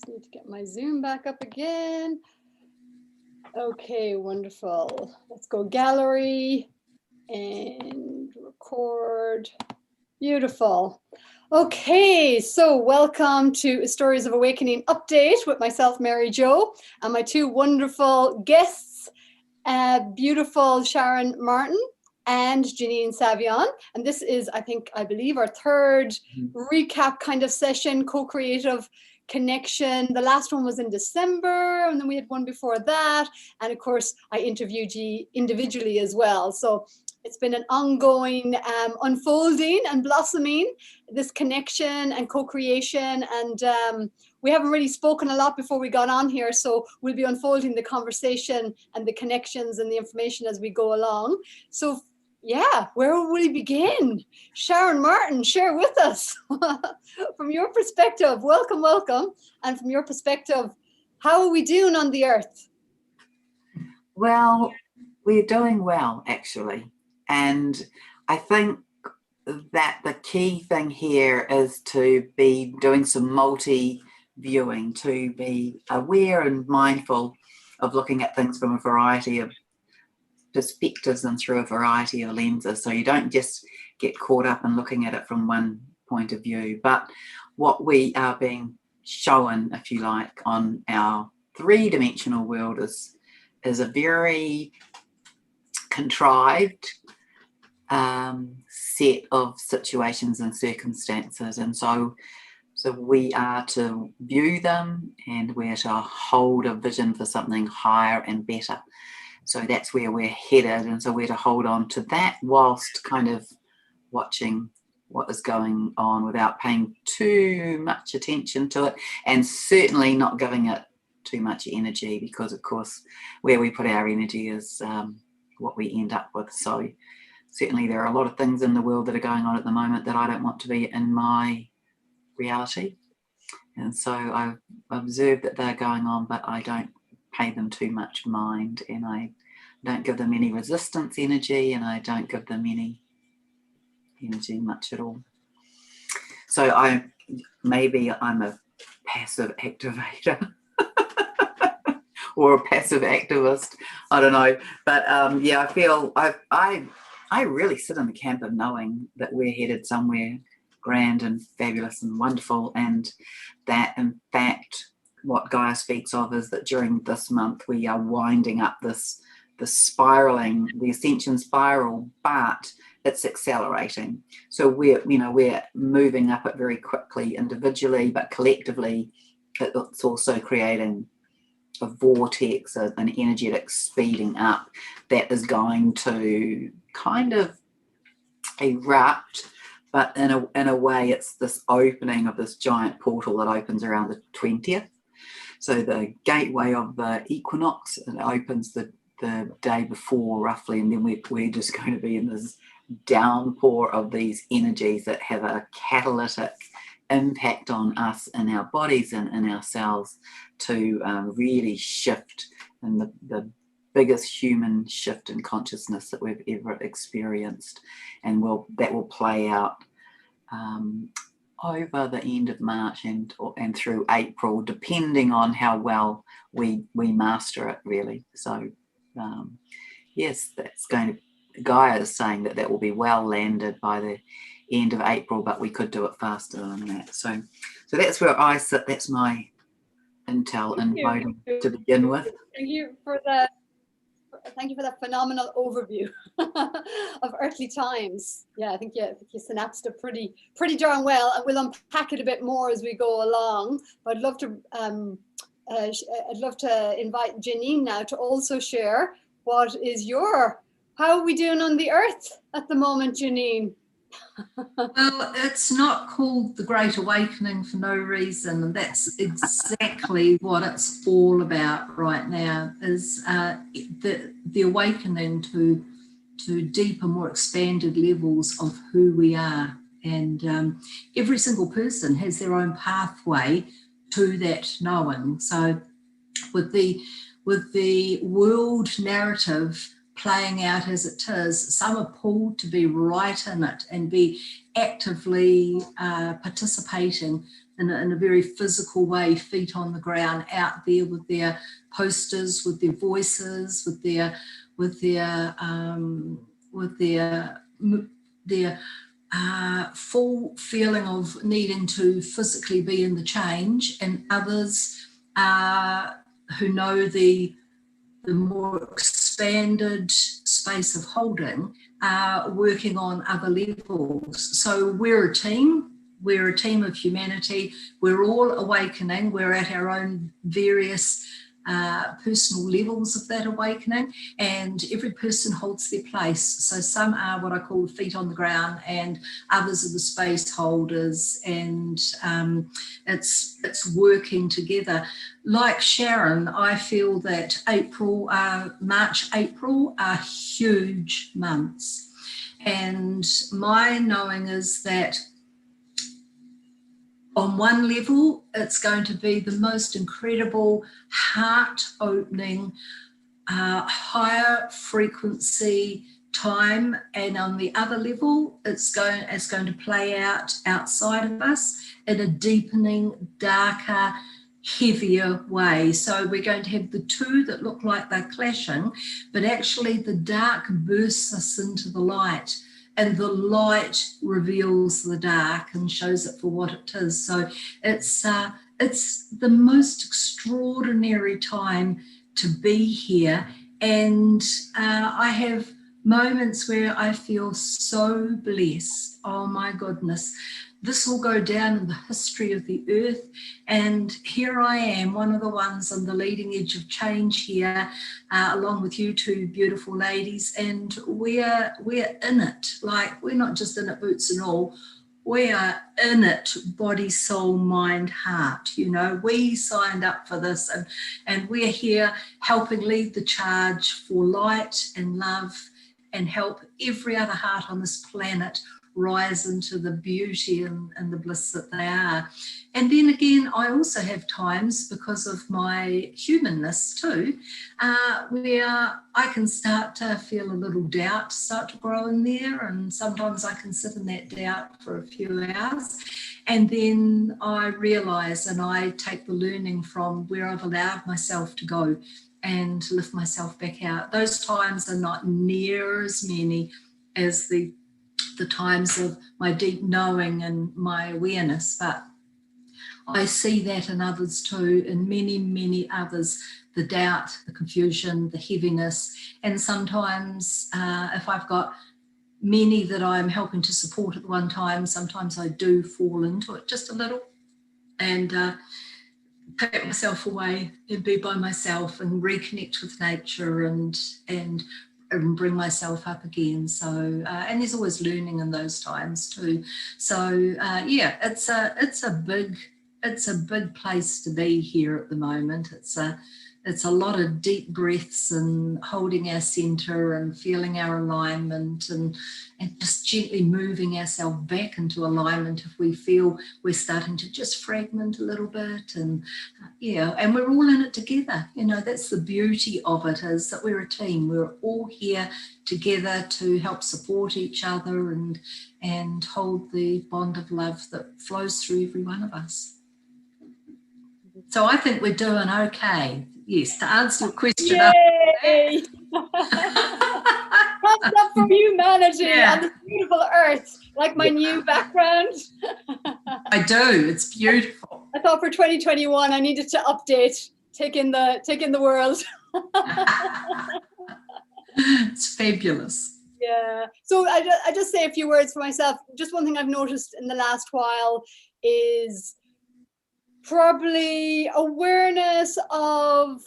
just need to get my Zoom back up again. Okay, wonderful. Let's go gallery and record. Beautiful. Okay, so welcome to Stories of Awakening update with myself, Mary Jo, and my two wonderful guests, beautiful Sharron Martin and Janine Savient. And this is, I believe, our third recap kind of session, co-creative connection. The last one was in December, and then we had one before that. And of course, I interviewed you individually as well. So it's been an ongoing unfolding and blossoming, this connection and co-creation. And we haven't really spoken a lot before we got on here, so we'll be unfolding the conversation and the connections and the information as we go along. So yeah, where will we begin? Sharron Martin, share with us from your perspective. Welcome, welcome. And from your perspective, how are we doing on the earth? Well, we're doing well, actually. And I think that the key thing here is to be doing some multi-viewing, to be aware and mindful of looking at things from a variety of perspectives and through a variety of lenses. So you don't just get caught up in looking at it from one point of view. But what we are being shown, if you like, on our three-dimensional world is a very contrived set of situations and circumstances, and so we are to view them, and we're to hold a vision for something higher and better. So that's where we're headed, and so we're to hold on to that whilst kind of watching what is going on without paying too much attention to it, and certainly not giving it too much energy, because of course where we put our energy is what we end up with. So certainly there are a lot of things in the world that are going on at the moment that I don't want to be in my reality, and so I've observed that they're going on, but I don't pay them too much mind, and I don't give them any resistance energy, and I don't give them any energy much at all. So maybe I'm a passive activator or a passive activist, I don't know, but yeah, I feel I really sit in the camp of knowing that we're headed somewhere grand and fabulous and wonderful, and that in fact what Gaia speaks of is that during this month we are winding up the spiraling, the ascension spiral, but it's accelerating. So we're moving up it very quickly individually, but collectively it's also creating a vortex, an energetic speeding up that is going to kind of erupt, but in a way it's this opening of this giant portal that opens around the 20th. So the gateway of the equinox, it opens the day before roughly, and then we're just going to be in this downpour of these energies that have a catalytic impact on us and our bodies and in our cells to really shift, and the biggest human shift in consciousness that we've ever experienced, and that will play out over the end of March and through April, depending on how well we master it, really. So yes, that's going to, Gaia is saying that will be well landed by the end of April, but we could do it faster than that. So that's where I sit. That's my intel and voting to begin with. Thank you for that. Thank you for that phenomenal overview of earthly times. Yeah, I think you synapsed it pretty darn well, and we'll unpack it a bit more as we go along. But I'd love to invite Janine now to also share how are we doing on the earth at the moment, Janine? Well, it's not called the Great Awakening for no reason, and that's exactly what it's all about right now, is the awakening to deeper, more expanded levels of who we are. And every single person has their own pathway to that knowing. So with the world narrative playing out as it is, some are pulled to be right in it and be actively participating in a very physical way, feet on the ground, out there with their posters, with their voices, with their full feeling of needing to physically be in the change, and others who know the more expanded space of holding, working on other levels. So we're a team. We're a team of humanity. We're all awakening. We're at our own various personal levels of that awakening, and every person holds their place. So some are what I call feet on the ground, and others are the space holders, and it's working together. Like Sharron, I feel that March, April are huge months, and my knowing is that on one level, it's going to be the most incredible, heart-opening, higher frequency time, and on the other level, it's going to play out outside of us in a deepening, darker, heavier way. So we're going to have the two that look like they're clashing, but actually the dark bursts us into the light, and the light reveals the dark and shows it for what it is. So it's the most extraordinary time to be here. And I have moments where I feel so blessed. Oh my goodness. This will go down in the history of the earth. And here I am, one of the ones on the leading edge of change here, along with you two beautiful ladies. And we're in it. Like, we're not just in it boots and all. We are in it, body, soul, mind, heart. You know, we signed up for this, and we're here helping lead the charge for light and love, and help every other heart on this planet rise into the beauty and the bliss that they are. And then again, I also have times, because of my humanness too, where I can start to feel a little doubt start to grow in there, and sometimes I can sit in that doubt for a few hours, and then I realise and I take the learning from where I've allowed myself to go and lift myself back out. Those times are not near as many as the times of my deep knowing and my awareness, but I see that in others too, in many, many others, the doubt, the confusion, the heaviness. And sometimes if I've got many that I'm helping to support at one time, sometimes I do fall into it just a little, and take myself away and be by myself and reconnect with nature and bring myself up again. So and there's always learning in those times too. So yeah, it's a big place to be here at the moment. It's a lot of deep breaths and holding our center and feeling our alignment, and just gently moving ourselves back into alignment if we feel we're starting to just fragment a little bit. And yeah, and we're all in it together. You know, that's the beauty of it, is that we're a team. We're all here together to help support each other and hold the bond of love that flows through every one of us. So I think we're doing okay. Yes, to answer your question. Yay! Thumbs up for humanity on this beautiful earth, like my new background. I do, it's beautiful. I thought for 2021 I needed to update, take in the world. It's fabulous. Yeah. So I just say a few words for myself. Just one thing I've noticed in the last while is probably awareness of,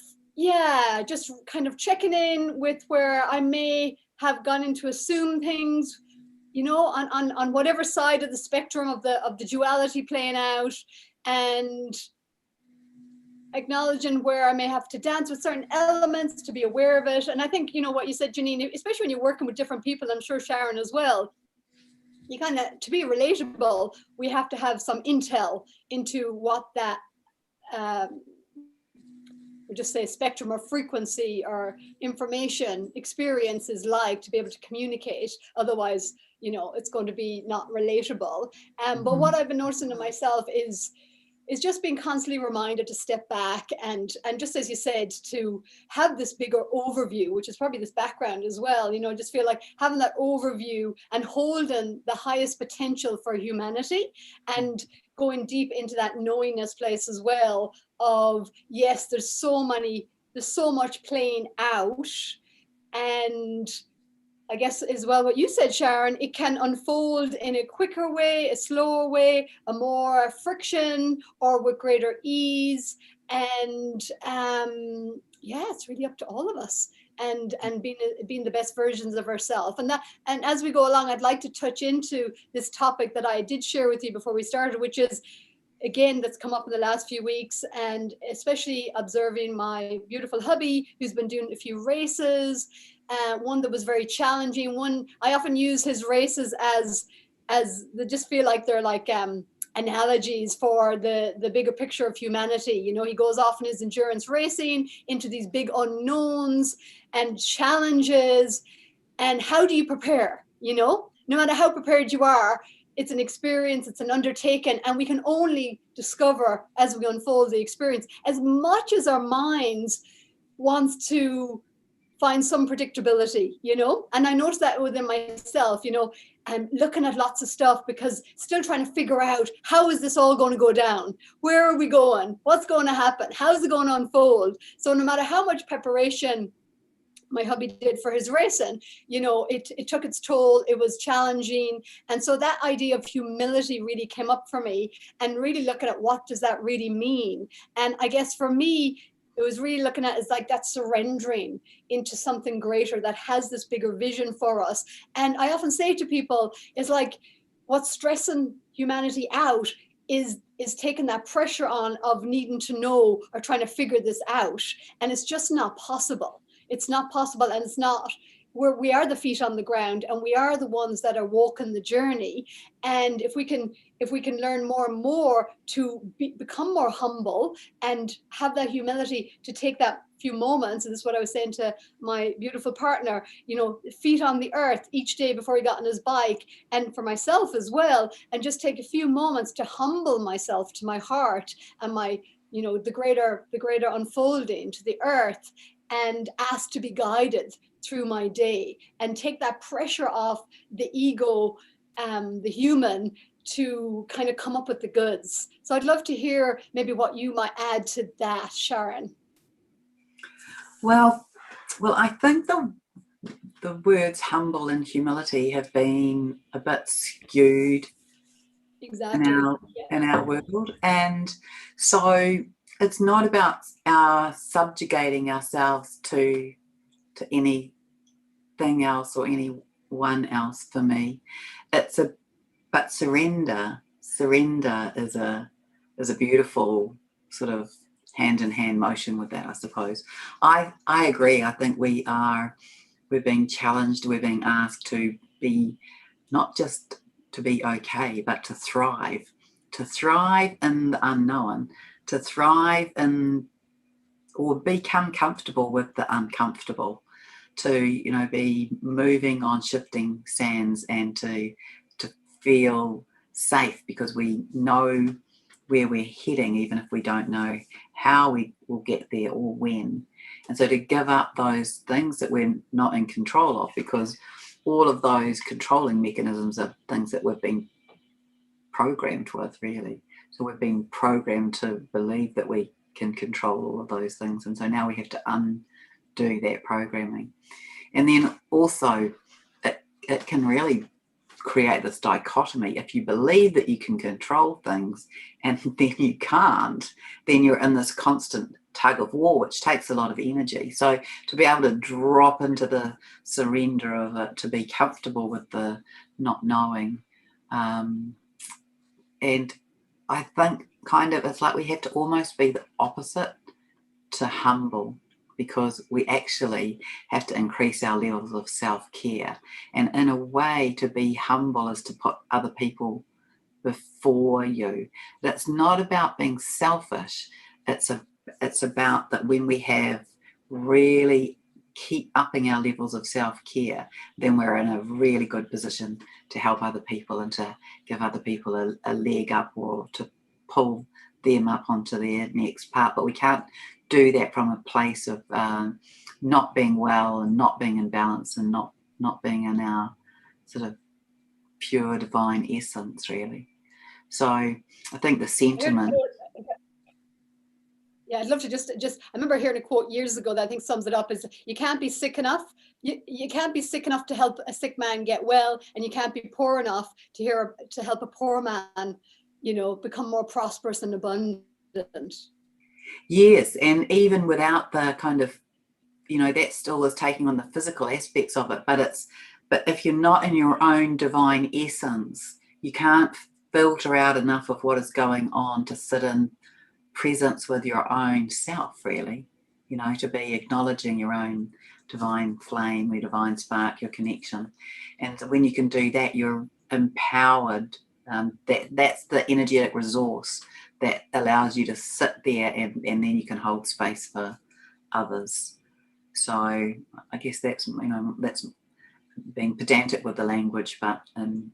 just kind of checking in with where I may have gone into assume things, you know, on whatever side of the spectrum of the duality playing out, and acknowledging where I may have to dance with certain elements to be aware of it. And I think, you know, what you said, Janine, especially when you're working with different people, I'm sure Sharron as well, you kind of, to be relatable, we have to have some intel into what that, we'll just say spectrum or frequency or information experience is like, to be able to communicate. Otherwise, you know, it's going to be not relatable. But what I've been noticing in myself is is just being constantly reminded to step back and just as you said, to have this bigger overview, which is probably this background as well, you know, just feel like having that overview and holding the highest potential for humanity and going deep into that knowingness place as well of, yes, there's so much playing out. And I guess as well what you said, Sharron, it can unfold in a quicker way, a slower way, a more friction, or with greater ease. And yeah, it's really up to all of us, and being the best versions of ourselves. And as we go along, I'd like to touch into this topic that I did share with you before we started, which is, again, that's come up in the last few weeks, and especially observing my beautiful hubby who's been doing a few races. One that was very challenging. One, I often use his races as they just feel like they're like analogies for the bigger picture of humanity. You know, he goes off in his endurance racing into these big unknowns and challenges. And how do you prepare? You know, no matter how prepared you are, it's an experience, it's an undertaking, and we can only discover as we unfold the experience. As much as our minds wants to find some predictability, you know, and I noticed that within myself, you know, I'm looking at lots of stuff because still trying to figure out, how is this all going to go down? Where are we going? What's going to happen? How's it going to unfold? So no matter how much preparation my hubby did for his racing, you know, it took its toll. It was challenging. And so that idea of humility really came up for me, and really looking at what does that really mean? And I guess for me, it was really looking at is like that surrendering into something greater that has this bigger vision for us. And I often say to people, it's like what's stressing humanity out is taking that pressure on of needing to know or trying to figure this out. And it's just not possible. It's not possible, and it's not. We are the feet on the ground, and we are the ones that are walking the journey. And if we can learn more and more to become more humble and have that humility to take that few moments, and this is what I was saying to my beautiful partner, you know, feet on the earth each day before he got on his bike, and for myself as well, and just take a few moments to humble myself to my heart and my, you know, the greater unfolding to the earth, and ask to be guided through my day, and take that pressure off the ego, the human, to kind of come up with the goods. So I'd love to hear maybe what you might add to that, Sharron. Well, I think the words humble and humility have been a bit skewed Exactly. in our world, and so it's not about our subjugating ourselves to anything else or anyone else. For me, but surrender is a beautiful sort of hand in hand motion with that, I suppose. I agree. I think we're being challenged, we're being asked to be, not just to be okay, but to thrive in the unknown, to thrive in, or become comfortable with the uncomfortable, to, you know, be moving on shifting sands, and to feel safe because we know where we're heading, even if we don't know how we will get there or when. And so to give up those things that we're not in control of, because all of those controlling mechanisms are things that we've been programmed with, really. So we've been programmed to believe that we can control all of those things, and so now we have to undo that programming. And then also it can really create this dichotomy. If you believe that you can control things and then you can't, then you're in this constant tug of war, which takes a lot of energy. So to be able to drop into the surrender of it, to be comfortable with the not knowing, and I think kind of it's like we have to almost be the opposite to humble, because we actually have to increase our levels of self-care. And in a way, to be humble is to put other people before you. That's not about being selfish. It's about that when we have really keep upping our levels of self-care, then we're in a really good position to help other people and to give other people a leg up, or to pull them up onto their next part, but we can't do that from a place of not being well and not being in balance and not being in our sort of pure divine essence, really. So I think the sentiment. Yeah, I'd love to just I remember hearing a quote years ago that I think sums it up, is you can't be sick enough. You can't be sick enough to help a sick man get well, and you can't be poor enough to help a poor man, become more prosperous and abundant. Yes, and even without the kind of, that still is taking on the physical aspects of it, but if you're not in your own divine essence, you can't filter out enough of what is going on to sit in presence with your own self, really, to be acknowledging your own divine flame, your divine spark, your connection. And so when you can do that, you're empowered. That's the energetic resource that allows you to sit there, and then you can hold space for others. So I guess that's being pedantic with the language, but in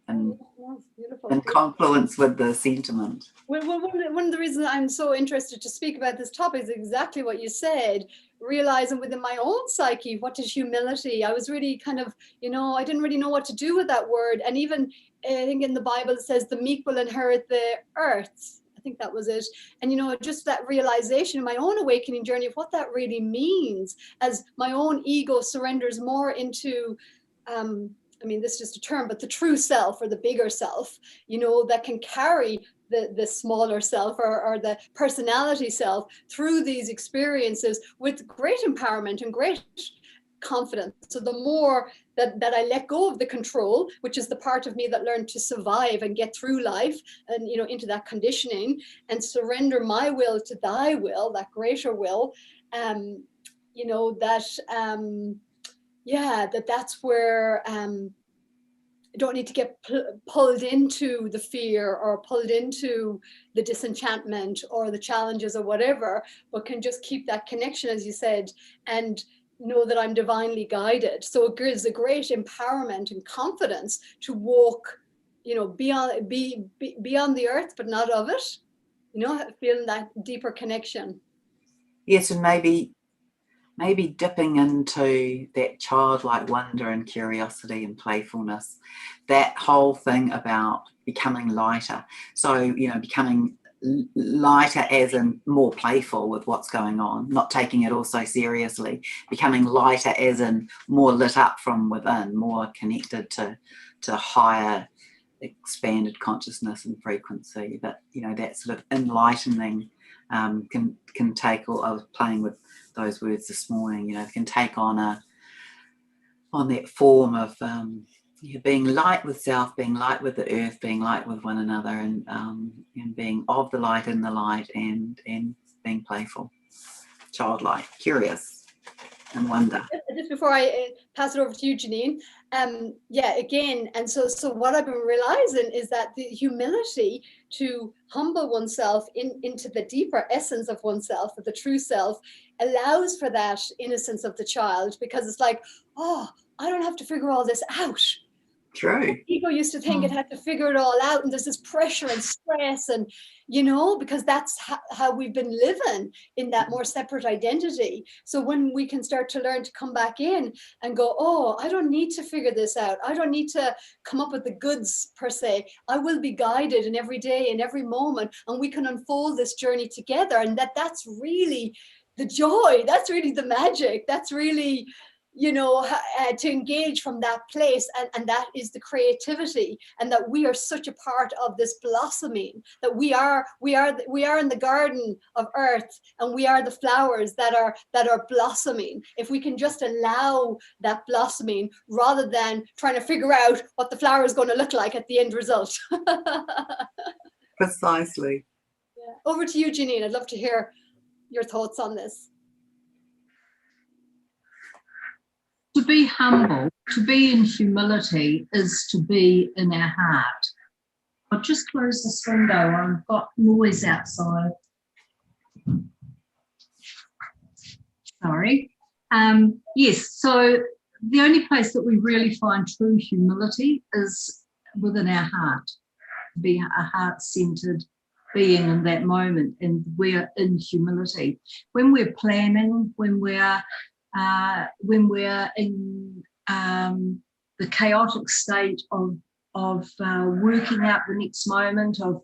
confluence with the sentiment. Well, one of the reasons I'm so interested to speak about this topic is exactly what you said, realizing within my own psyche, what is humility? I was really kind of, I didn't really know what to do with that word. And even I think in the Bible it says the meek will inherit the earth. I think that was it. And, just that realization in my own awakening journey of what that really means, as my own ego surrenders more into, this is just a term, but the true self or the bigger self, that can carry the smaller self or the personality self through these experiences with great empowerment and great confidence. So the more that I let go of the control, which is the part of me that learned to survive and get through life and, into that conditioning, and surrender my will to thy will, that greater will, that's where I don't need to get pulled into the fear or pulled into the disenchantment or the challenges or whatever, but can just keep that connection, as you said, and know that I'm divinely guided. So it gives a great empowerment and confidence to walk, beyond the earth, but not of it, feeling that deeper connection. Yes, and maybe dipping into that childlike wonder and curiosity and playfulness, that whole thing about becoming lighter. So, becoming lighter as in more playful with what's going on, not taking it all so seriously, becoming lighter as in more lit up from within, more connected to higher expanded consciousness and frequency. But, that sort of enlightening can take, or I was playing with those words this morning, can take on that form of being light with self, being light with the earth, being light with one another, and being of the light in the light, and being playful, childlike, curious, and wonder. Just before I pass it over to you, Janine, again, and so what I've been realizing is that the humility to humble oneself into the deeper essence of oneself, of the true self, allows for that innocence of the child, because it's like, oh, I don't have to figure all this out. True. People used to think it had to figure it all out, and there's this pressure and stress, and because that's how we've been living in that more separate identity. So when we can start to learn to come back in and go, oh, I don't need to figure this out, I don't need to come up with the goods per se, I will be guided in every day, in every moment, and we can unfold this journey together. And that's really the joy, that's really the magic, that's really to engage from that place, and that is the creativity, and that we are such a part of this blossoming, that we are in the garden of earth, and we are the flowers that are blossoming. If we can just allow that blossoming, rather than trying to figure out what the flower is going to look like at the end result. Precisely. Yeah. Over to you, Janine. I'd love to hear your thoughts on this. To be humble, to be in humility, is to be in our heart. I'll just close this window. I've got noise outside. Sorry. Yes, so the only place that we really find true humility is within our heart. To be a heart-centered being in that moment, and we're in humility. When we're planning, when we're in the chaotic state of working out the next moment, of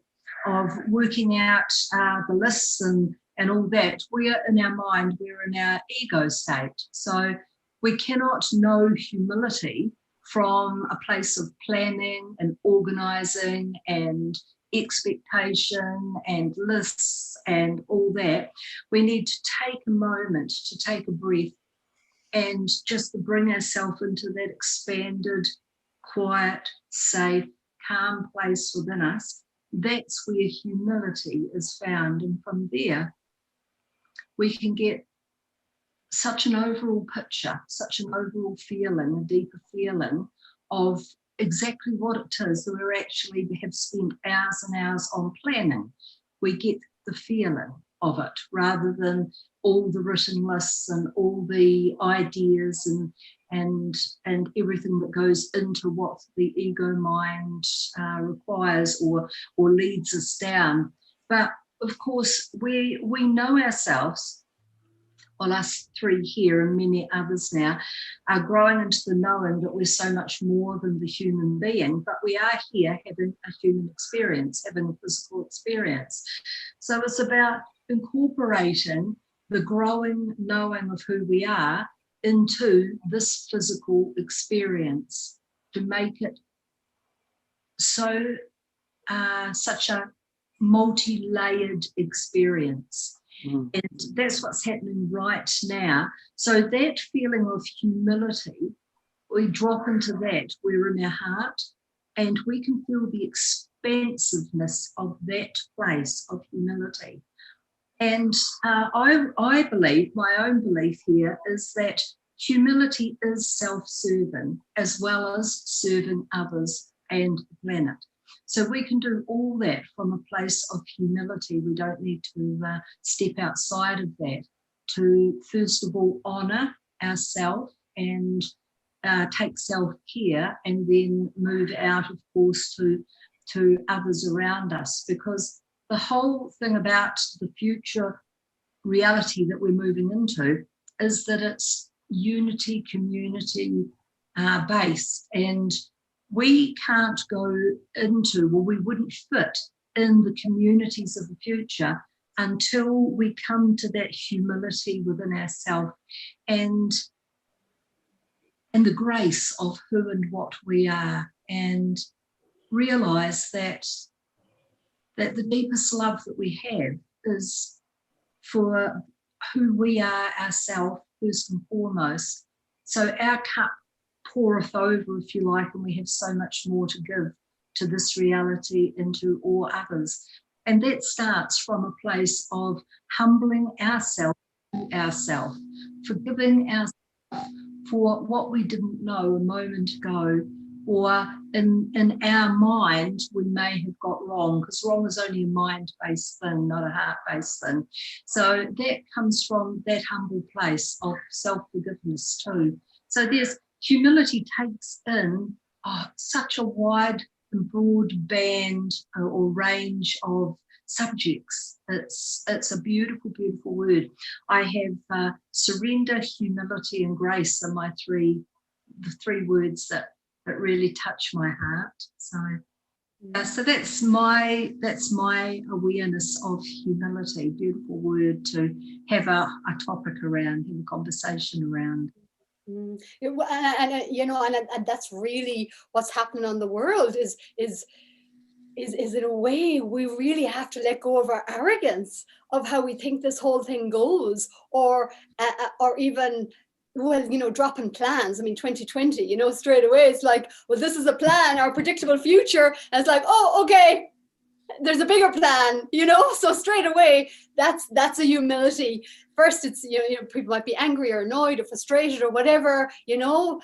working out the lists and all that, we're in our mind, we're in our ego state. So we cannot know humility from a place of planning and organising and expectation and lists and all that. We need to take a moment, to take a breath, and just to bring ourselves into that expanded, quiet, safe, calm place within us. That's where humility is found. And from there, we can get such an overall picture, such an overall feeling, a deeper feeling of exactly what it is that we have spent hours and hours on planning. We get the feeling of it rather than all the written lists and all the ideas and everything that goes into what the ego mind requires or leads us down. But of course, we know ourselves. Well, us three here and many others now are growing into the knowing that we're so much more than the human being, but we are here having a human experience, having a physical experience. So it's about incorporating the growing knowing of who we are into this physical experience to make it so such a multi-layered experience. And that's what's happening right now. So that feeling of humility, we drop into that, we're in our heart, and we can feel the expansiveness of that place of humility. And I believe, my own belief here is that humility is self-serving as well as serving others and the planet. So we can do all that from a place of humility. We don't need to step outside of that to, first of all, honour ourselves and take self-care, and then move out, of course, to others around us. Because the whole thing about the future reality that we're moving into is that it's unity, community based, and we can't go into, well, we wouldn't fit in the communities of the future until we come to that humility within ourselves and the grace of who and what we are, and realise that the deepest love that we have is for who we are ourselves first and foremost. So our cup poureth over, if you like, and we have so much more to give to this reality and to all others. And that starts from a place of humbling ourselves to ourselves, forgiving ourselves for what we didn't know a moment ago, or in our mind we may have got wrong, because wrong is only a mind-based thing, not a heart-based thing. So that comes from that humble place of self-forgiveness too. So there's humility takes in such a wide and broad band or range of subjects. It's a beautiful, beautiful word. I have surrender, humility, and grace are the three words that really touch my heart. So that's my awareness of humility. Beautiful word to have a topic around, have a conversation around. And that's really what's happening on the world is in a way we really have to let go of our arrogance of how we think this whole thing goes, or even, well, dropping plans. I mean, 2020, straight away it's like, well, this is a plan, our predictable future, and it's like, oh, okay, there's a bigger plan, so straight away that's a humility. First, it's people might be angry or annoyed or frustrated or whatever, even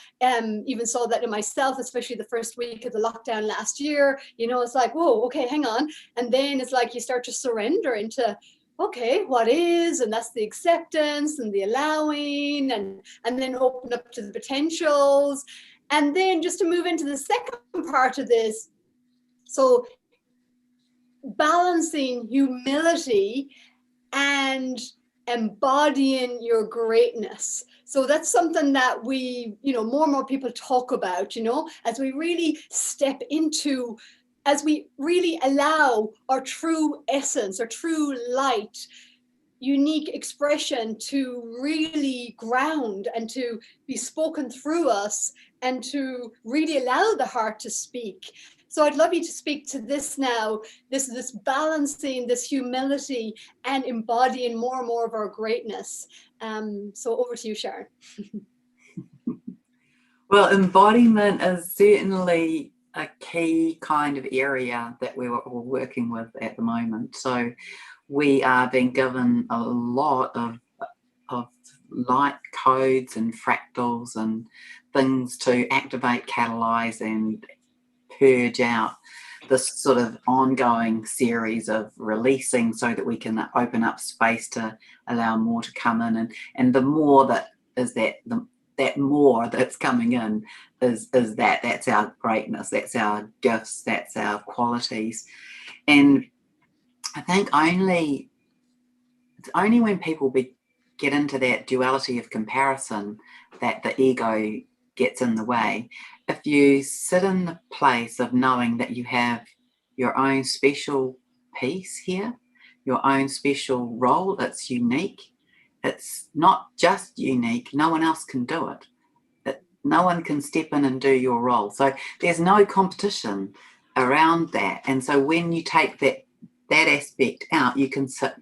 saw that in myself, especially the first week of the lockdown last year. It's like, whoa, okay, hang on. And then it's like you start to surrender into, okay, what is, and that's the acceptance and the allowing, and then open up to the potentials. And then just to move into the second part of this, so balancing humility and embodying your greatness. So that's something that we, more and more people talk about, as we really step into, as we really allow our true essence, our true light, unique expression to really ground and to be spoken through us, and to really allow the heart to speak. So I'd love you to speak to this now, this balancing, this humility, and embodying more and more of our greatness. So over to you, Sharron. Well, embodiment is certainly a key kind of area that we're all working with at the moment. So we are being given a lot of light codes and fractals and things to activate, catalyze, and purge out this sort of ongoing series of releasing, so that we can open up space to allow more to come in. And the more that is that more that's coming in is that's our greatness, that's our gifts, that's our qualities. And I think it's only when people get into that duality of comparison that the ego gets in the way. If you sit in the place of knowing that you have your own special piece here, your own special role, it's unique. It's not just unique, no one else can do it. No one can step in and do your role. So there's no competition around that. And so when you take that aspect out, you can sit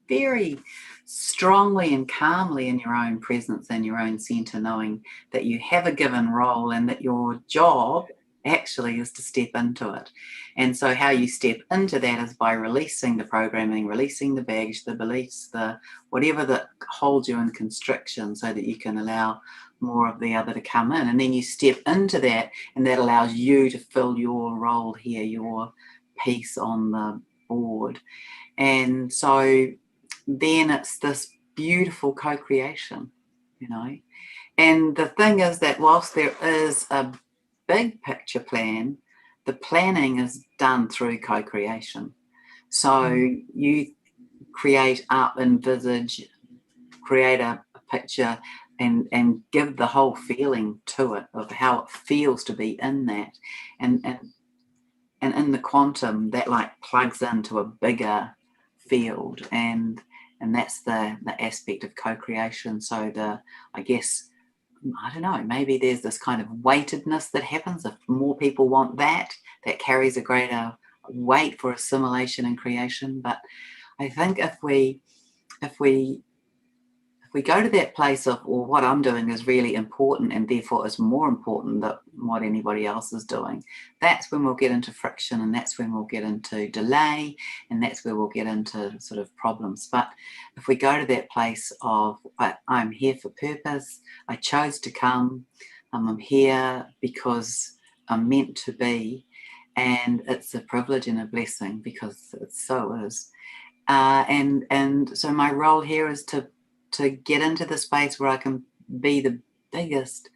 very strongly and calmly in your own presence and your own center, knowing that you have a given role and that your job actually is to step into it. And so how you step into that is by releasing the programming, releasing the baggage, the beliefs, the whatever that holds you in constriction, so that you can allow more of the other to come in. And then you step into that, and that allows you to fill your role here, your piece on the board. And so then it's this beautiful co-creation, And the thing is that whilst there is a big picture plan, the planning is done through co-creation. So you create up, envisage, create a picture, and give the whole feeling to it of how it feels to be in that. And in the quantum, that like plugs into a bigger field, and that's the aspect of co-creation. So I don't know, maybe there's this kind of weightedness that happens. If more people want that carries a greater weight for assimilation and creation. But I think if we go to that place of, well, what I'm doing is really important, and therefore is more important than what anybody else is doing, that's when we'll get into friction, and that's when we'll get into delay, and that's where we'll get into sort of problems. But if we go to that place of, I'm here for purpose, I chose to come, I'm here because I'm meant to be, and it's a privilege and a blessing, because it so is. And so my role here is to get into the space where I can be the biggest,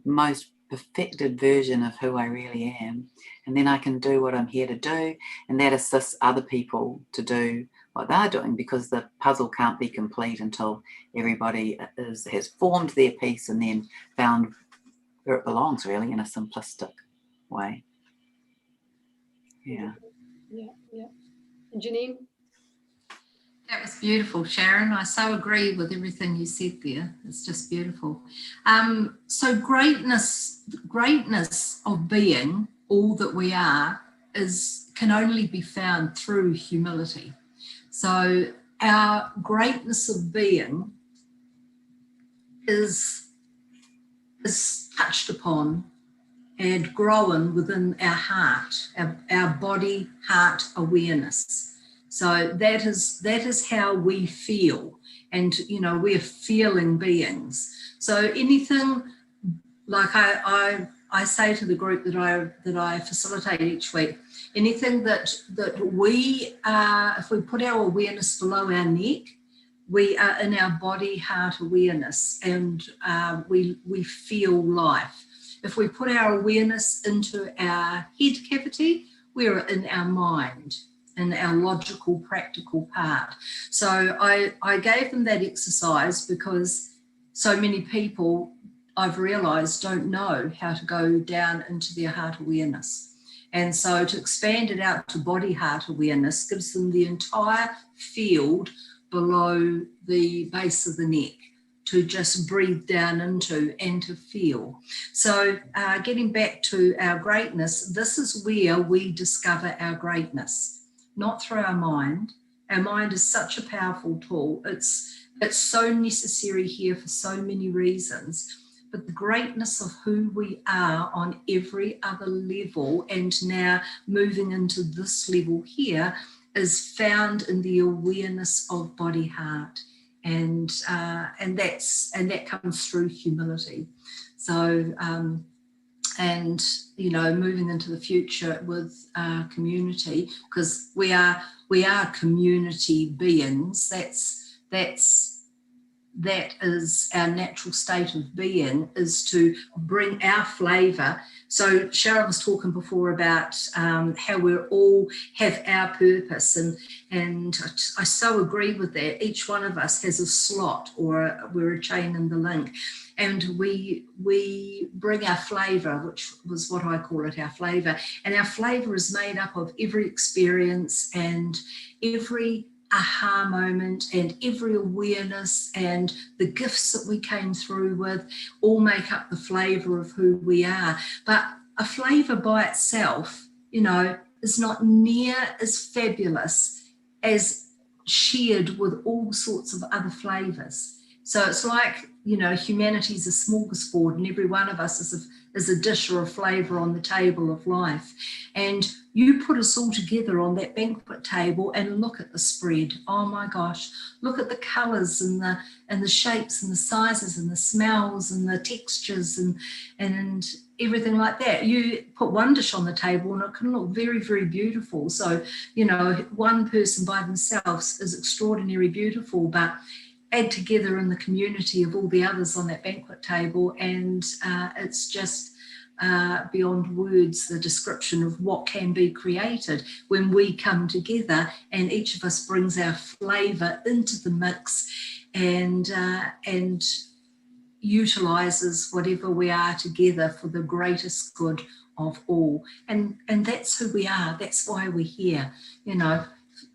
most perfected version of who I really am. And then I can do what I'm here to do, and that assists other people to do what they're doing, because the puzzle can't be complete until everybody has formed their piece and then found where it belongs, really, in a simplistic way. Yeah. And Janine? That was beautiful, Sharron. I so agree with everything you said there. It's just beautiful. So greatness of being, all that we are, can only be found through humility. So our greatness of being is touched upon and grown within our heart, our body heart awareness. So that is how we feel, and we're feeling beings. So anything, like I say to the group that I facilitate each week, anything that we are, if we put our awareness below our neck, we are in our body heart awareness, and we feel life. If we put our awareness into our head cavity, we're in our mind. in our logical, practical part. So I gave them that exercise because so many people, I've realised, don't know how to go down into their heart awareness. And so to expand it out to body heart awareness gives them the entire field below the base of the neck to just breathe down into and to feel. So getting back to our greatness, this is where we discover our greatness, not through our mind. Our mind is such a powerful tool. It's so necessary here for so many reasons. But the greatness of who we are on every other level, and now moving into this level here, is found in the awareness of body heart, and that comes through humility. So and you know, moving into the future with community, because we are community beings. That is our natural state of being, is to bring our flavour. So Sharron was talking before about how we all have our purpose, and I so agree with that. Each one of us has a slot, or we're a chain in the link, and we bring our flavour, which was what I call it, our flavour. And our flavour is made up of every experience and every aha moment and every awareness and the gifts that we came through with all make up the flavour of who we are. But a flavour by itself, you know, is not near as fabulous as shared with all sorts of other flavours. So it's like, you know, humanity's a smorgasbord, and every one of us is a dish or a flavour on the table of life. And you put us all together on that banquet table and look at the spread. Oh my gosh, look at the colours and the shapes and the sizes and the smells and the textures and everything like that. You put one dish on the table and it can look very, very beautiful. So, you know, one person by themselves is extraordinarily beautiful, but add together in the community of all the others on that banquet table, and it's just beyond words the description of what can be created when we come together and each of us brings our flavour into the mix and utilises whatever we are together for the greatest good of all. And that's who we are. That's why we're here, you know.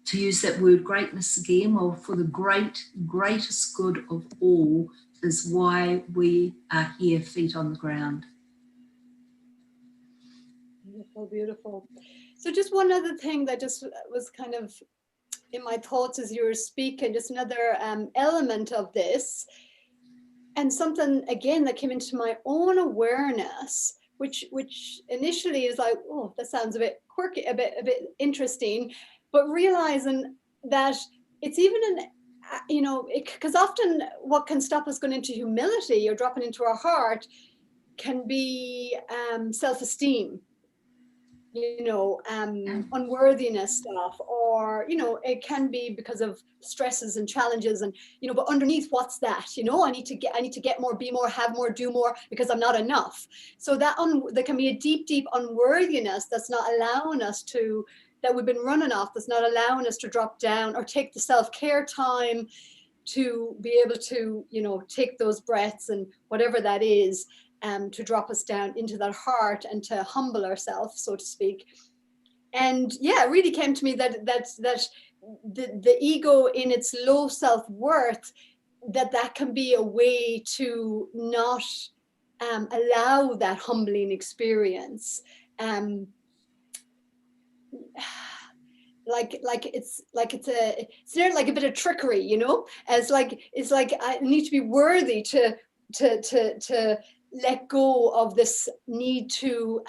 To use that word greatness again, well, for the greatest good of all is why we are here, feet on the ground. Beautiful, beautiful. So just one other thing that just was kind of in my thoughts as you were speaking, just another element of this, and something again that came into my own awareness, which initially is like, oh, that sounds a bit quirky, a bit interesting. But realizing that it's even an, you know, because often what can stop us going into humility or dropping into our heart can be self-esteem, you know, unworthiness stuff, or, you know, it can be because of stresses and challenges, and, you know, but underneath, what's that? You know, I need to get more, be more, have more, do more, because I'm not enough. So that there can be a deep, deep unworthiness that's not allowing us to, that we've been running off, that's not allowing us to drop down or take the self-care time to be able to, you know, take those breaths and whatever that is, to drop us down into that heart and to humble ourselves, so to speak. And yeah, it really came to me that the ego in its low self-worth, that can be a way to not allow that humbling experience. It's nearly like a bit of trickery, you know. It's like I need to be worthy to let go of this need to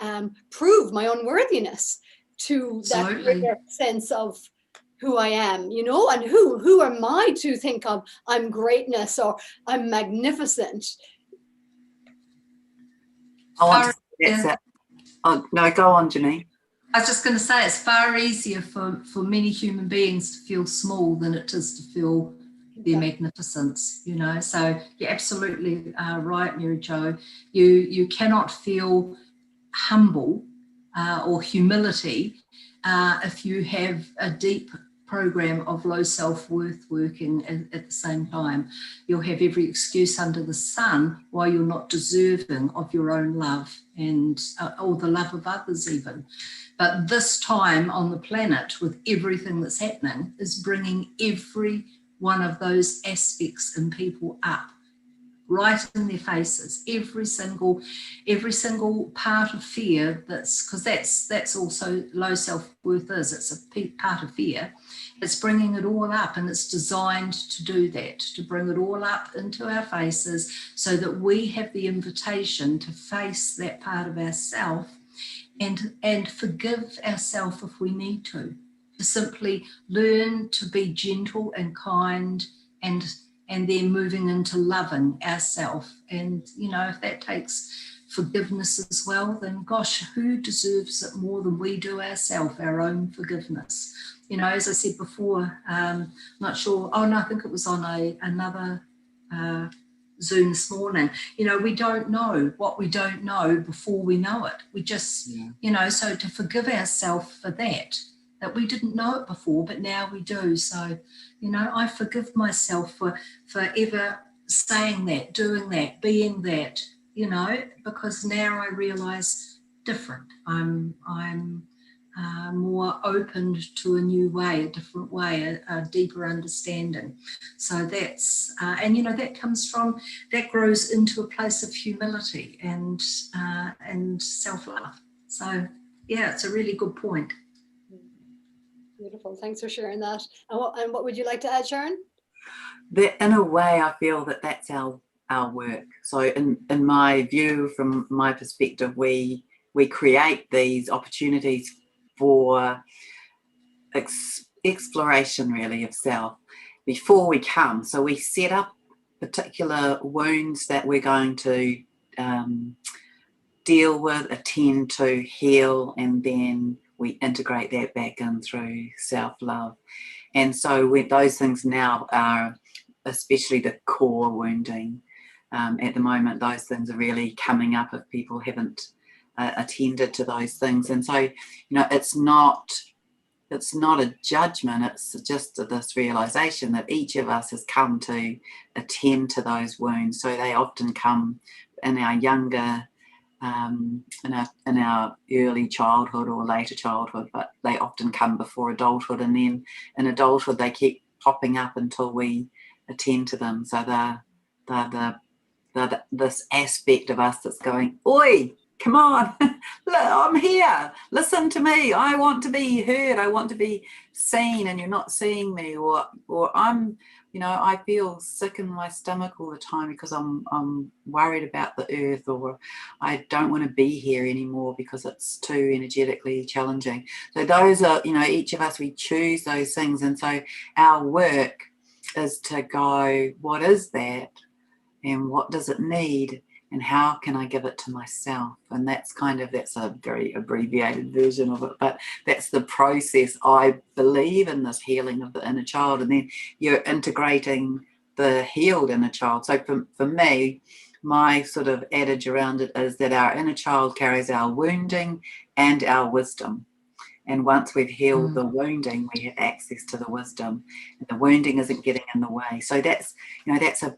prove my own worthiness to that greater sense of who I am, you know, and who am I to think of I'm greatness or I'm magnificent. That's it. Oh, no, go on, Janine. I was just going to say, it's far easier for many human beings to feel small than it is to feel their magnificence, you know. So you're absolutely right, Mary Jo. You cannot feel humble or humility if you have a deep program of low self-worth working at the same time, you'll have every excuse under the sun why you're not deserving of your own love and or the love of others even. But this time on the planet, with everything that's happening, is bringing every one of those aspects in people up, right in their faces, every single part of fear. Because that's also low self-worth is. It's a part of fear. It's bringing it all up, and it's designed to do that, to bring it all up into our faces so that we have the invitation to face that part of ourself and forgive ourselves if we need to simply learn to be gentle and kind and then moving into loving ourselves. And, you know, if that takes forgiveness as well, then gosh, who deserves it more than we do ourselves, our own forgiveness? You know, as I said before, not sure, oh no, I think it was on another Zoom this morning, you know, we don't know what we don't know before we know it. We just, you know, so to forgive ourselves for that we didn't know it before, but now we do. So, you know, I forgive myself for ever saying that, doing that, being that, you know, because now I realise different. I'm more open to a new way, a different way, a deeper understanding. So that's, and you know, that grows into a place of humility and self-love. So yeah, it's a really good point. Beautiful. Thanks for sharing that. And what would you like to add, Sharron? That in a way, I feel that that's our work. So in my view, from my perspective, we create these opportunities for exploration really of self before we come. So we set up particular wounds that we're going to deal with, attend to, heal, and then we integrate that back in through self-love. And so those things now are especially the core wounding. At the moment, those things are really coming up if people haven't attended to those things. And so, you know, it's not a judgment, it's just this realization that each of us has come to attend to those wounds. So they often come in our younger, in our early childhood or later childhood, but they often come before adulthood, and then in adulthood they keep popping up until we attend to them. So they're this aspect of us that's going, oi, come on, I'm here, listen to me, I want to be heard, I want to be seen, and you're not seeing me, or I'm, you know, I feel sick in my stomach all the time because I'm worried about the earth, or I don't want to be here anymore because it's too energetically challenging. So those are, you know, each of us, we choose those things. And so our work is to go, what is that? And what does it need? And how can I give it to myself? And that's a very abbreviated version of it, but that's the process. I believe in this healing of the inner child, and then you're integrating the healed inner child. So for me, my sort of adage around it is that our inner child carries our wounding and our wisdom. And once we've healed the wounding, we have access to the wisdom, and the wounding isn't getting in the way. So that's, you know, that's a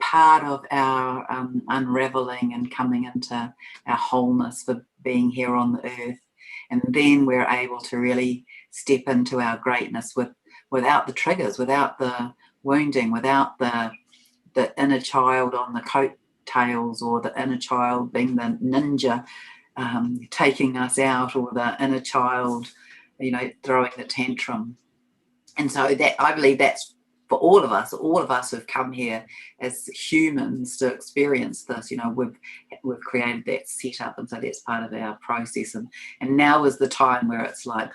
part of our unraveling and coming into our wholeness for being here on the earth. And then we're able to really step into our greatness without the triggers, without the wounding, without the inner child on the coattails, or the inner child being the ninja taking us out, or the inner child, you know, throwing the tantrum. And so that, I believe that's for all of us who've come here as humans to experience this. You know, we've created that setup, and so that's part of our process. And now is the time where it's like,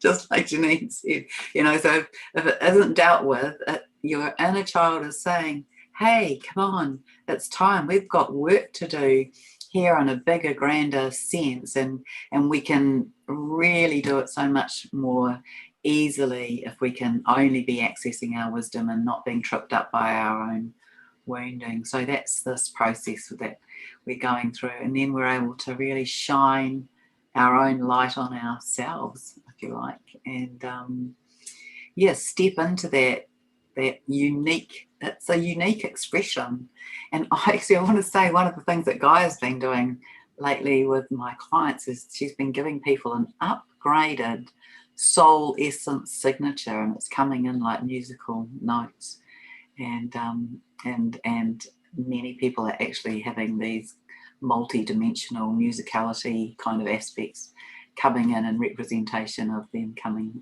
just like Janine said, you know, so if it isn't dealt with, your inner child is saying, hey, come on, it's time. We've got work to do here on a bigger, grander sense, and we can really do it so much more easily if we can only be accessing our wisdom and not being tripped up by our own wounding. So that's this process that we're going through, and then we're able to really shine our own light on ourselves, if you like, and step into that unique. It's a unique expression. And I want to say one of the things that Gaia's been doing lately with my clients is she's been giving people an upgraded soul essence signature, and it's coming in like musical notes, and many people are actually having these multi-dimensional musicality kind of aspects coming in representation of them coming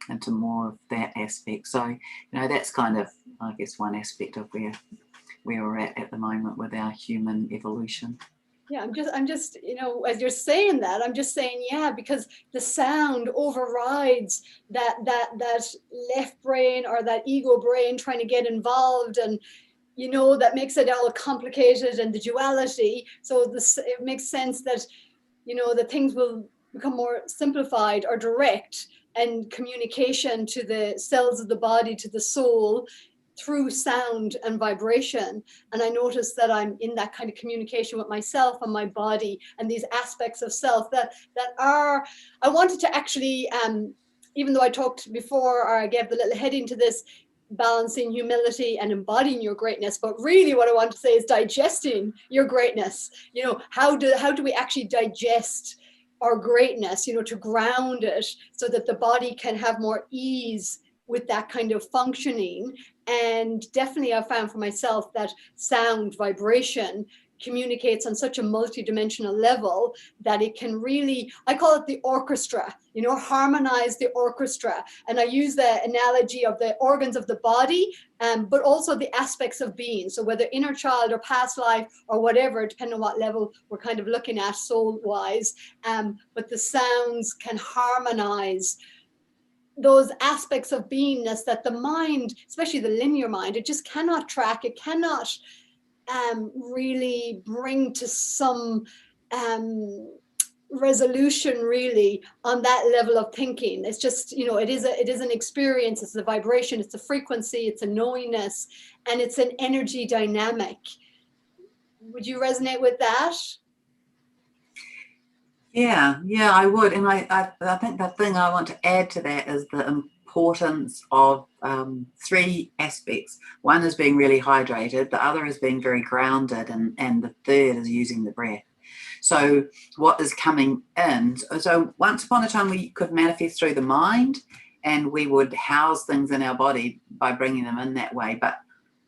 into more of that aspect. So that's kind of, I guess, one aspect of where we're at the moment with our human evolution. Yeah, I'm just, as you're saying that, I'm just saying, yeah, because the sound overrides that left brain or that ego brain trying to get involved, and that makes it all complicated, and the duality. So it makes sense that that things will become more simplified or direct, and communication to the cells of the body, to the soul, through sound and vibration. And I notice that I'm in that kind of communication with myself and my body, and these aspects of self that are, I wanted to actually, even though I talked before, or I gave the little heading to this, balancing humility and embodying your greatness, but really what I want to say is digesting your greatness. How do we actually digest our greatness, to ground it so that the body can have more ease with that kind of functioning. And definitely I found for myself that sound vibration communicates on such a multidimensional level that it can really, I call it the orchestra, harmonize the orchestra. And I use the analogy of the organs of the body, but also the aspects of being. So whether inner child or past life or whatever, depending on what level we're kind of looking at soul wise, but the sounds can harmonize those aspects of beingness that the mind, especially the linear mind, it just cannot track. It cannot really bring to some resolution really on that level of thinking. It's just, it is an experience, it's a vibration, it's a frequency, it's a knowingness, and it's an energy dynamic. Would you resonate with that? Yeah, I would. And I think the thing I want to add to that is the importance of three aspects. One is being really hydrated, the other is being very grounded, and the third is using the breath. So what is coming in? So once upon a time we could manifest through the mind, and we would house things in our body by bringing them in that way. But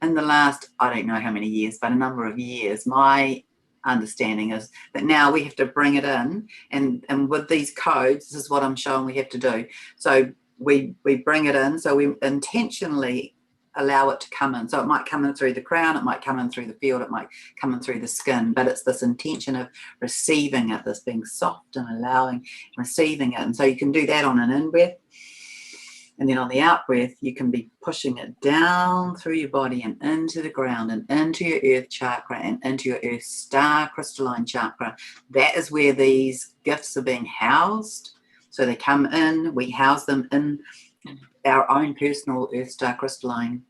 in the last, I don't know how many years, but a number of years, my understanding is that now we have to bring it in, and with these codes, this is what I'm showing we have to do. So we bring it in, so we intentionally allow it to come in. So it might come in through the crown, it might come in through the field, it might come in through the skin, but it's this intention of receiving it, this being soft and allowing, receiving it. And so you can do that on an in-breath. And then on the out breath, you can be pushing it down through your body and into the ground and into your earth chakra and into your earth star crystalline chakra. That is where these gifts are being housed. So they come in, we house them in our own personal earth star crystalline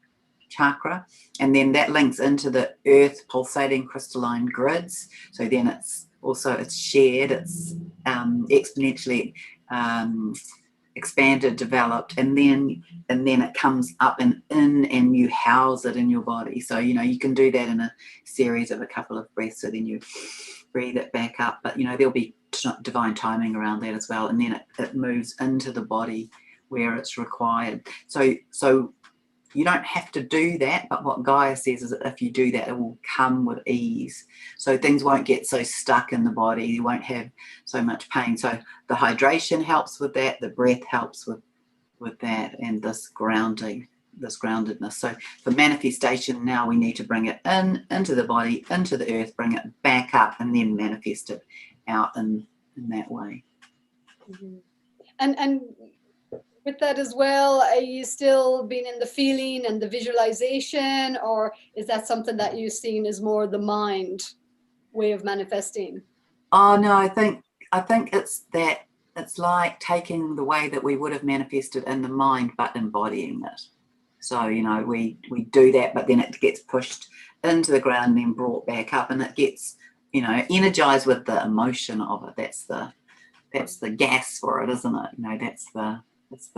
chakra. And then that links into the earth pulsating crystalline grids. So then it's shared, it's exponentially expanded, developed, and then it comes up and in, and you house it in your body. So you can do that in a series of a couple of breaths, so then you breathe it back up, but there'll be divine timing around that as well, and then it moves into the body where it's required. So you don't have to do that, but what Gaia says is that if you do that, it will come with ease. So things won't get so stuck in the body. You won't have so much pain. So the hydration helps with that. The breath helps with that, and this groundedness. So for manifestation, now we need to bring it into the body, into the earth, bring it back up, and then manifest it out in that way. Mm-hmm. And with that as well, are you still being in the feeling and the visualization, or is that something that you've seen as more the mind way of manifesting? Oh no, I think it's that. It's like taking the way that we would have manifested in the mind, but embodying it. So we do that, but then it gets pushed into the ground and then brought back up, and it gets energized with the emotion of it. That's the that's the gas for it, isn't it? You know, that's the it's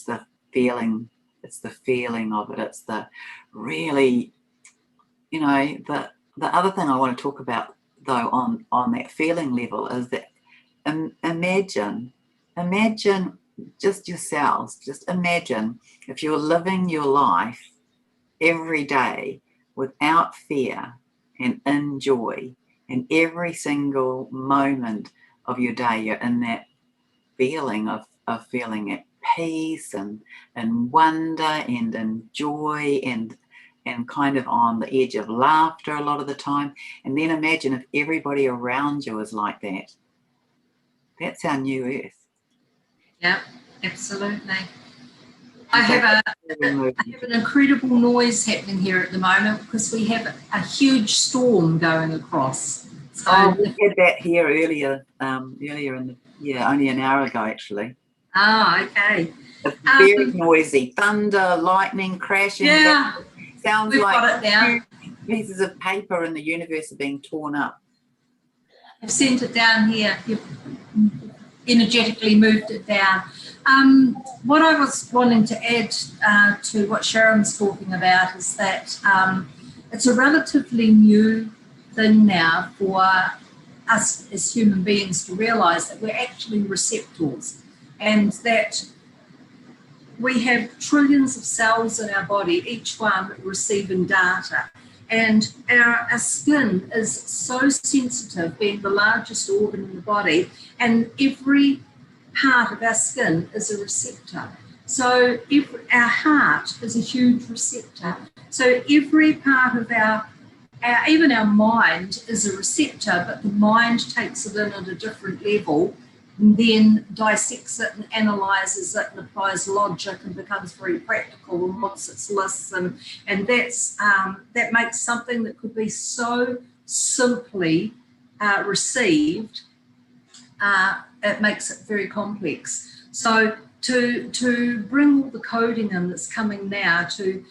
the feeling. It's the feeling of it. It's the really, you know, the other thing I want to talk about though on that feeling level is that imagine just yourselves, just imagine if you're living your life every day without fear and in joy, and every single moment of your day you're in that feeling of feeling at peace and wonder and in joy and kind of on the edge of laughter a lot of the time. And then imagine if everybody around you is like that. That's our new earth. Yeah, absolutely. I have an incredible noise happening here at the moment because we have a huge storm going across. So we had that here earlier in the only an hour ago actually. Okay. It's very noisy, thunder, lightning, crashing. Yeah, sounds we've like got it now. Pieces of paper in the universe are being torn up. I've sent it down here. You've energetically moved it down. What I was wanting to add to what Sharron's talking about is that it's a relatively new thing now for us as human beings to realise that we're actually receptors, and that we have trillions of cells in our body, each one receiving data. And our skin is so sensitive, being the largest organ in the body, and every part of our skin is a receptor. So our heart is a huge receptor. So every part of even our mind is a receptor, but the mind takes it in at a different level and then dissects it and analyzes it and applies logic and becomes very practical and wants its lists, and that's that makes something that could be so simply received, it makes it very complex. So to bring all the coding in that's coming now, to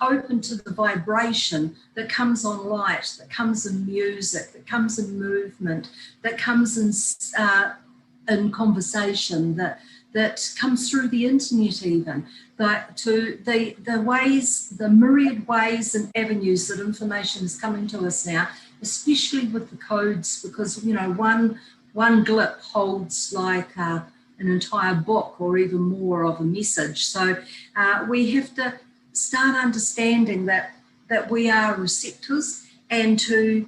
open to the vibration that comes on light, that comes in music, that comes in movement, that comes in conversation, that comes through the internet even, to the ways, the myriad ways and avenues that information is coming to us now, especially with the codes, because, you know, one glip holds like an entire book or even more of a message. So we have to start understanding that we are receptors, and to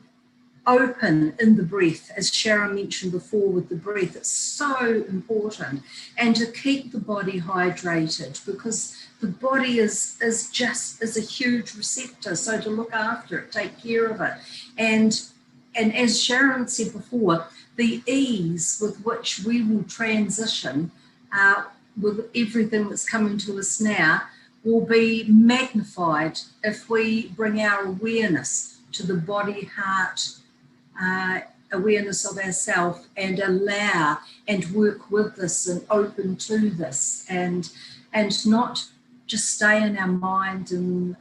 open in the breath, as Sharron mentioned before with the breath, it's so important, and to keep the body hydrated, because the body is a huge receptor. So to look after it, take care of it, and as Sharron said before, the ease with which we will transition with everything that's coming to us now will be magnified if we bring our awareness to the body, heart, awareness of ourselves, and allow and work with this and open to this, and not just stay in our mind and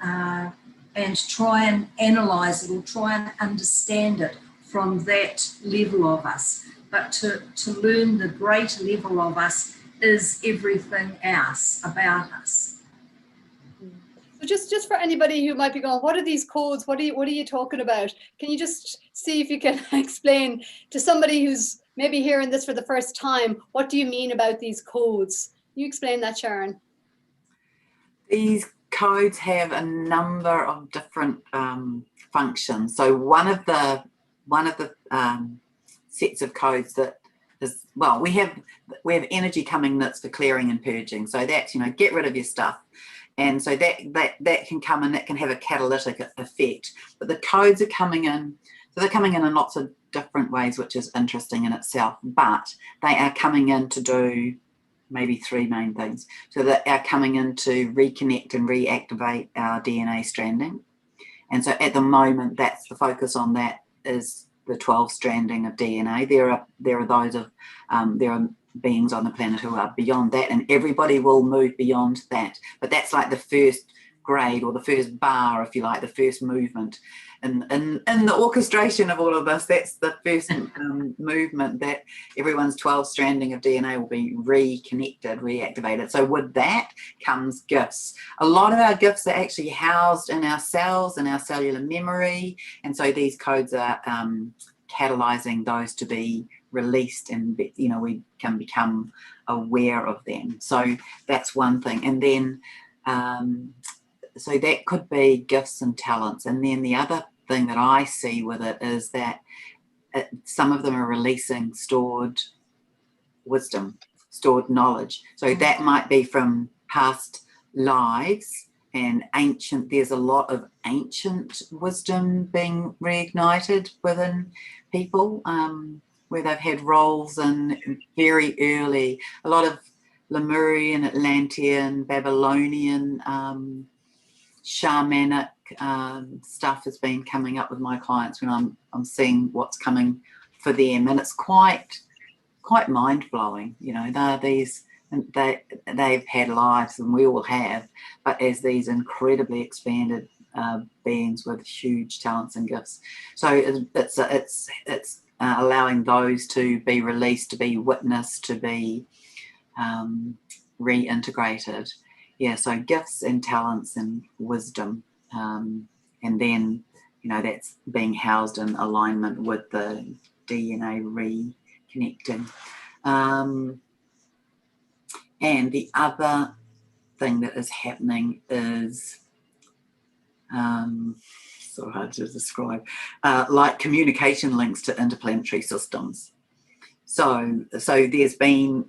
try and analyse it or try and understand it from that level of us, but to learn the greater level of us is everything else about us. So just for anybody who might be going, what are these codes? What are you talking about? Can you just see if you can explain to somebody who's maybe hearing this for the first time, what do you mean about these codes? You explain that, Sharron. These codes have a number of different functions. So one of the sets of codes that is, well, we have energy coming that's for clearing and purging. So that's, you know, get rid of your stuff. And so that can come in, that can have a catalytic effect. But the codes are coming in, so they're coming in lots of different ways, which is interesting in itself. But they are coming in to do maybe three main things. So they are coming in to reconnect and reactivate our DNA stranding. And so at the moment, that's the focus on, that is the 12 stranding of DNA. There are beings on the planet who are beyond that, and everybody will move beyond that, but that's like the first grade, or the first bar, if you like, the first movement. And in the orchestration of all of this, that's the first movement, that everyone's 12 stranding of DNA will be reconnected, reactivated. So with that comes gifts. A lot of our gifts are actually housed in our cells, in our cellular memory. And so these codes are catalyzing those to be released, and, you know, we can become aware of them. So that's one thing. And then so that could be gifts and talents. And then the other thing that I see with it is that some of them are releasing stored wisdom, stored knowledge. So that might be from past lives and ancient. There's a lot of ancient wisdom being reignited within people, where they've had roles in very early, a lot of Lemurian, Atlantean, Babylonian, shamanic stuff has been coming up with my clients when I'm seeing what's coming for them, and it's quite mind-blowing. You know, they're these, they've had lives, and we all have, but as these incredibly expanded beings with huge talents and gifts. So it's allowing those to be released, to be witnessed, to be reintegrated. Yeah, so gifts and talents and wisdom, and then, you know, that's being housed in alignment with the DNA reconnecting. And the other thing that is happening is, so hard to describe, like communication links to interplanetary systems. So there's been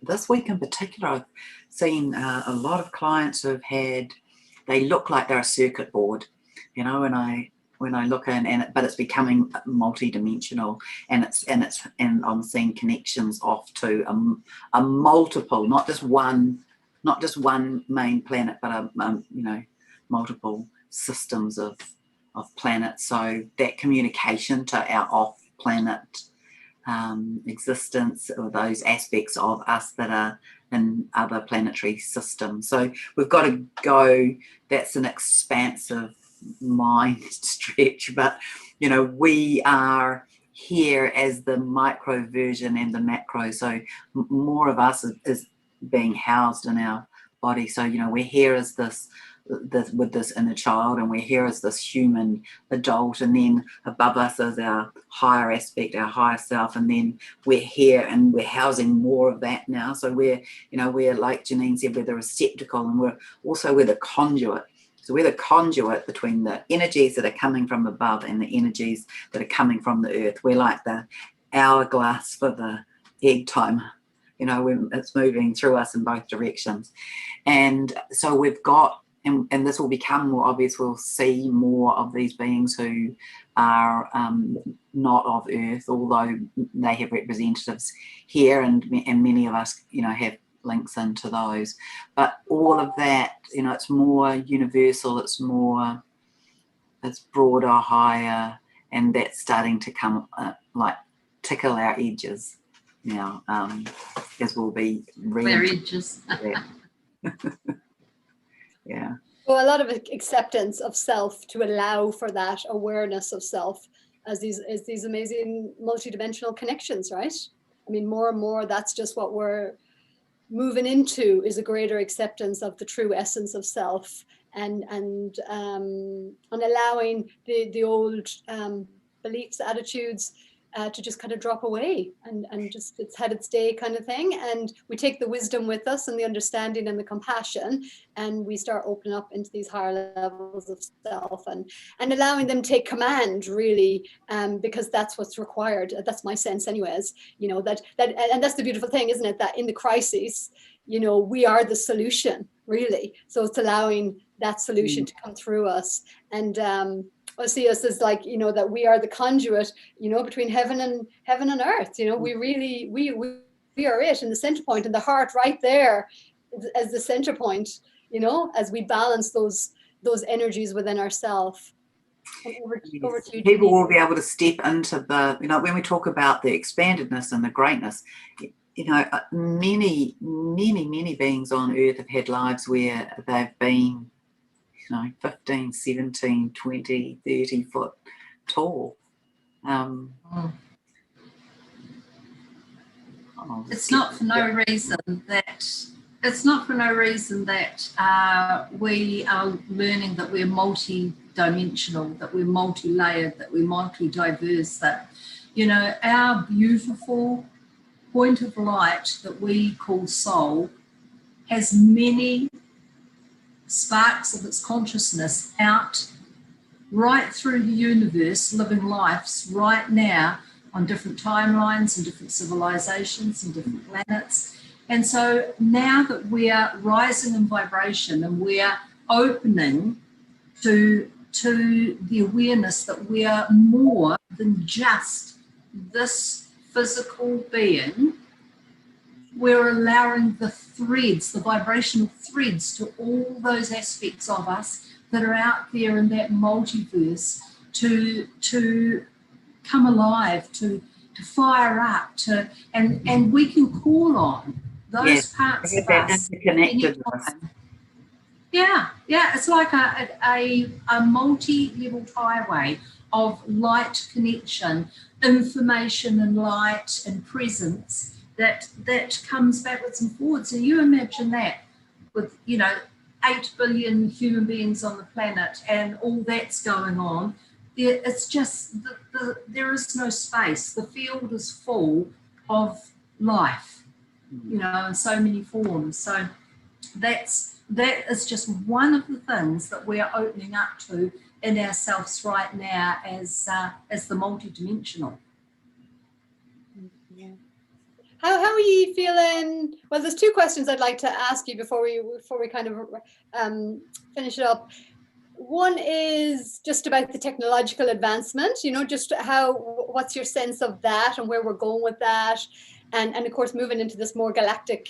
this week in particular, I've seen a lot of clients who have had, they look like they're a circuit board, you know, when I look in, but it's becoming multi-dimensional, and I'm seeing connections off to a multiple, not just one main planet, but you know, multiple systems of planets. So that communication to our off-planet existence, or those aspects of us that are in other planetary systems. So we've got to go, that's an expansive mind stretch, but, you know, we are here as the micro version and the macro. So more of us is being housed in our body. So, you know, we're here as this with this inner child, and we're here as this human adult, and then above us is our higher aspect, our higher self, and then we're here and we're housing more of that now. So we're, you know, we're, like Janine said, we're the receptacle, and we're the conduit. So we're the conduit between the energies that are coming from above and the energies that are coming from the earth. We're like the hourglass for the egg timer, you know, when it's moving through us in both directions. And so we've got, and this will become more obvious, we'll see more of these beings who are not of earth, although they have representatives here, and many of us, you know, have links into those. But all of that, you know, it's more universal, it's broader, higher, and that's starting to come, like, tickle our edges now, as we'll be Their edges. Yeah. Well, a lot of acceptance of self to allow for that awareness of self as these amazing multidimensional connections, right? I mean, more and more, that's just what we're moving into, is a greater acceptance of the true essence of self, and allowing the old beliefs, attitudes, to just kind of drop away, and just, it's had its day kind of thing. And we take the wisdom with us, and the understanding and the compassion, and we start opening up into these higher levels of self, and allowing them take command, really, because that's what's required. That's my sense anyways, you know, that and that's the beautiful thing, isn't it, that in the crisis, you know, we are the solution, really. So it's allowing that solution to come through us, and I see us as, like, you know, that we are the conduit, you know, between heaven and earth. You know, we really, we are it, in the center point, in the heart, right there, as the center point, you know, as we balance those energies within ourselves. Over to you, people Janine. will be able to step into the, you know, when we talk about the expandedness and the greatness, you know, many beings on earth have had lives where they've been 15, 17, 20, 30 foot tall. It's not for no reason that we are learning that we're multi-dimensional, that we're multi-layered, that we're multi-diverse, that, our beautiful point of light that we call soul has many sparks of its consciousness out right through the universe, living lives right now on different timelines and different civilizations and different planets. And so now that we are rising in vibration and we are opening to the awareness that we are more than just this physical being, we're allowing the threads, the vibrational threads to all those aspects of us that are out there in that multiverse to come alive, to fire up, and we can call on those parts of us at any time. Yeah, it's like a multi-leveled highway of light connection, information and light and presence that comes backwards and forwards. And you imagine that with 8 billion human beings on the planet and all that's going on. It's just there is no space. The field is full of life, in so many forms. So that is just one of the things that we are opening up to in ourselves right now as the multidimensional. Yeah. How are you feeling? Well, there's two questions I'd like to ask you before we kind of finish it up. One is just about the technological advancement, just what's your sense of that and where we're going with that, and of course moving into this more galactic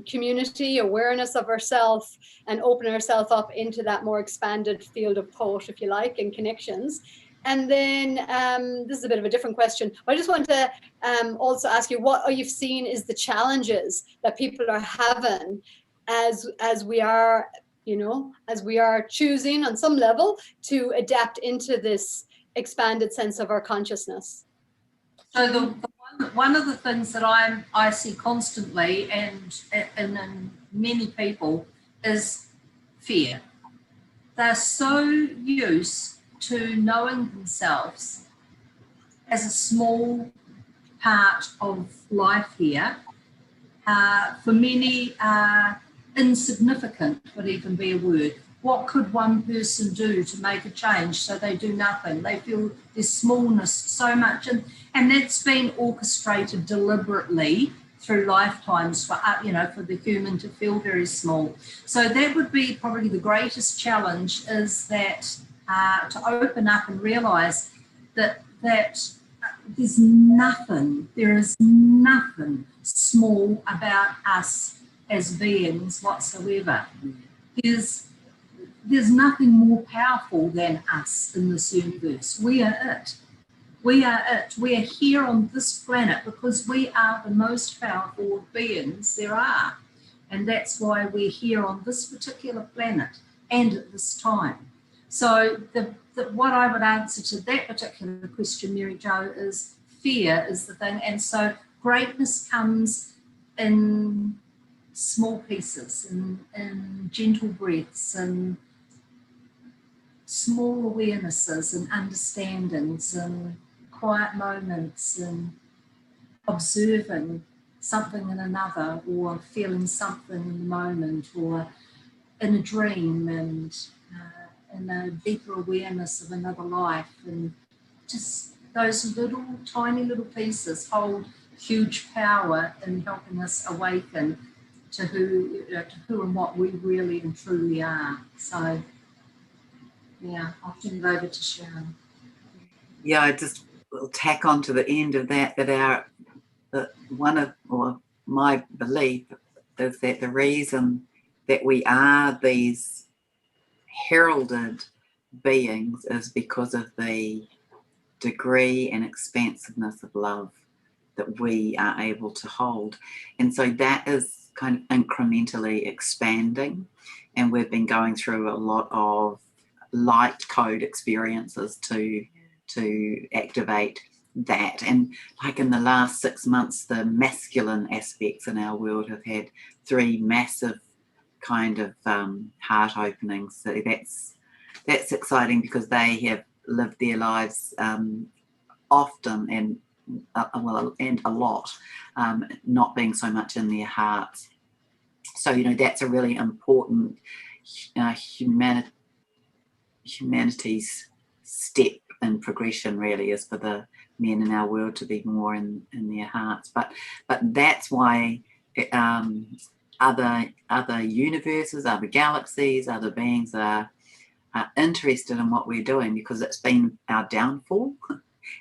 community awareness of ourselves and opening ourselves up into that more expanded field of thought, if you like, and connections. And then this is a bit of a different question. I just want to also ask you what you've seen is the challenges that people are having as we are, as we are choosing on some level to adapt into this expanded sense of our consciousness. So one of the things that I see constantly and in many people is fear. They're so used to knowing themselves as a small part of life here. For many, insignificant would even be a word. What could one person do to make a change? So they do nothing. They feel their smallness so much, and that's been orchestrated deliberately through lifetimes for the human to feel very small. So that would be probably the greatest challenge, is that to open up and realise that there is nothing small about us as beings whatsoever. There's nothing more powerful than us in this universe. We are it. We are it. We are here on this planet because we are the most powerful beings there are. And that's why we're here on this particular planet and at this time. So what I would answer to that particular question, Mary Jo, is fear is the thing. And so greatness comes in small pieces, in gentle breaths and small awarenesses and understandings and quiet moments and observing something in another, or feeling something in the moment, or in a dream, and in a deeper awareness of another life. And just those tiny little pieces hold huge power in helping us awaken to who and what we really and truly are. So yeah, I'll turn it over to Sharron. Yeah, I just will tack on to the end of that my belief is that the reason that we are these heralded beings is because of the degree and expansiveness of love that we are able to hold. And so that is kind of incrementally expanding, and we've been going through a lot of light code experiences to activate that. And like in the last 6 months, the masculine aspects in our world have had 3 massive kind of heart openings. So that's exciting, because they have lived their lives often and a lot, not being so much in their hearts. So that's a really important humanity's step in progression, really, is for the men in our world to be more in their hearts. But that's why other universes, other galaxies, other beings are interested in what we're doing, because it's been our downfall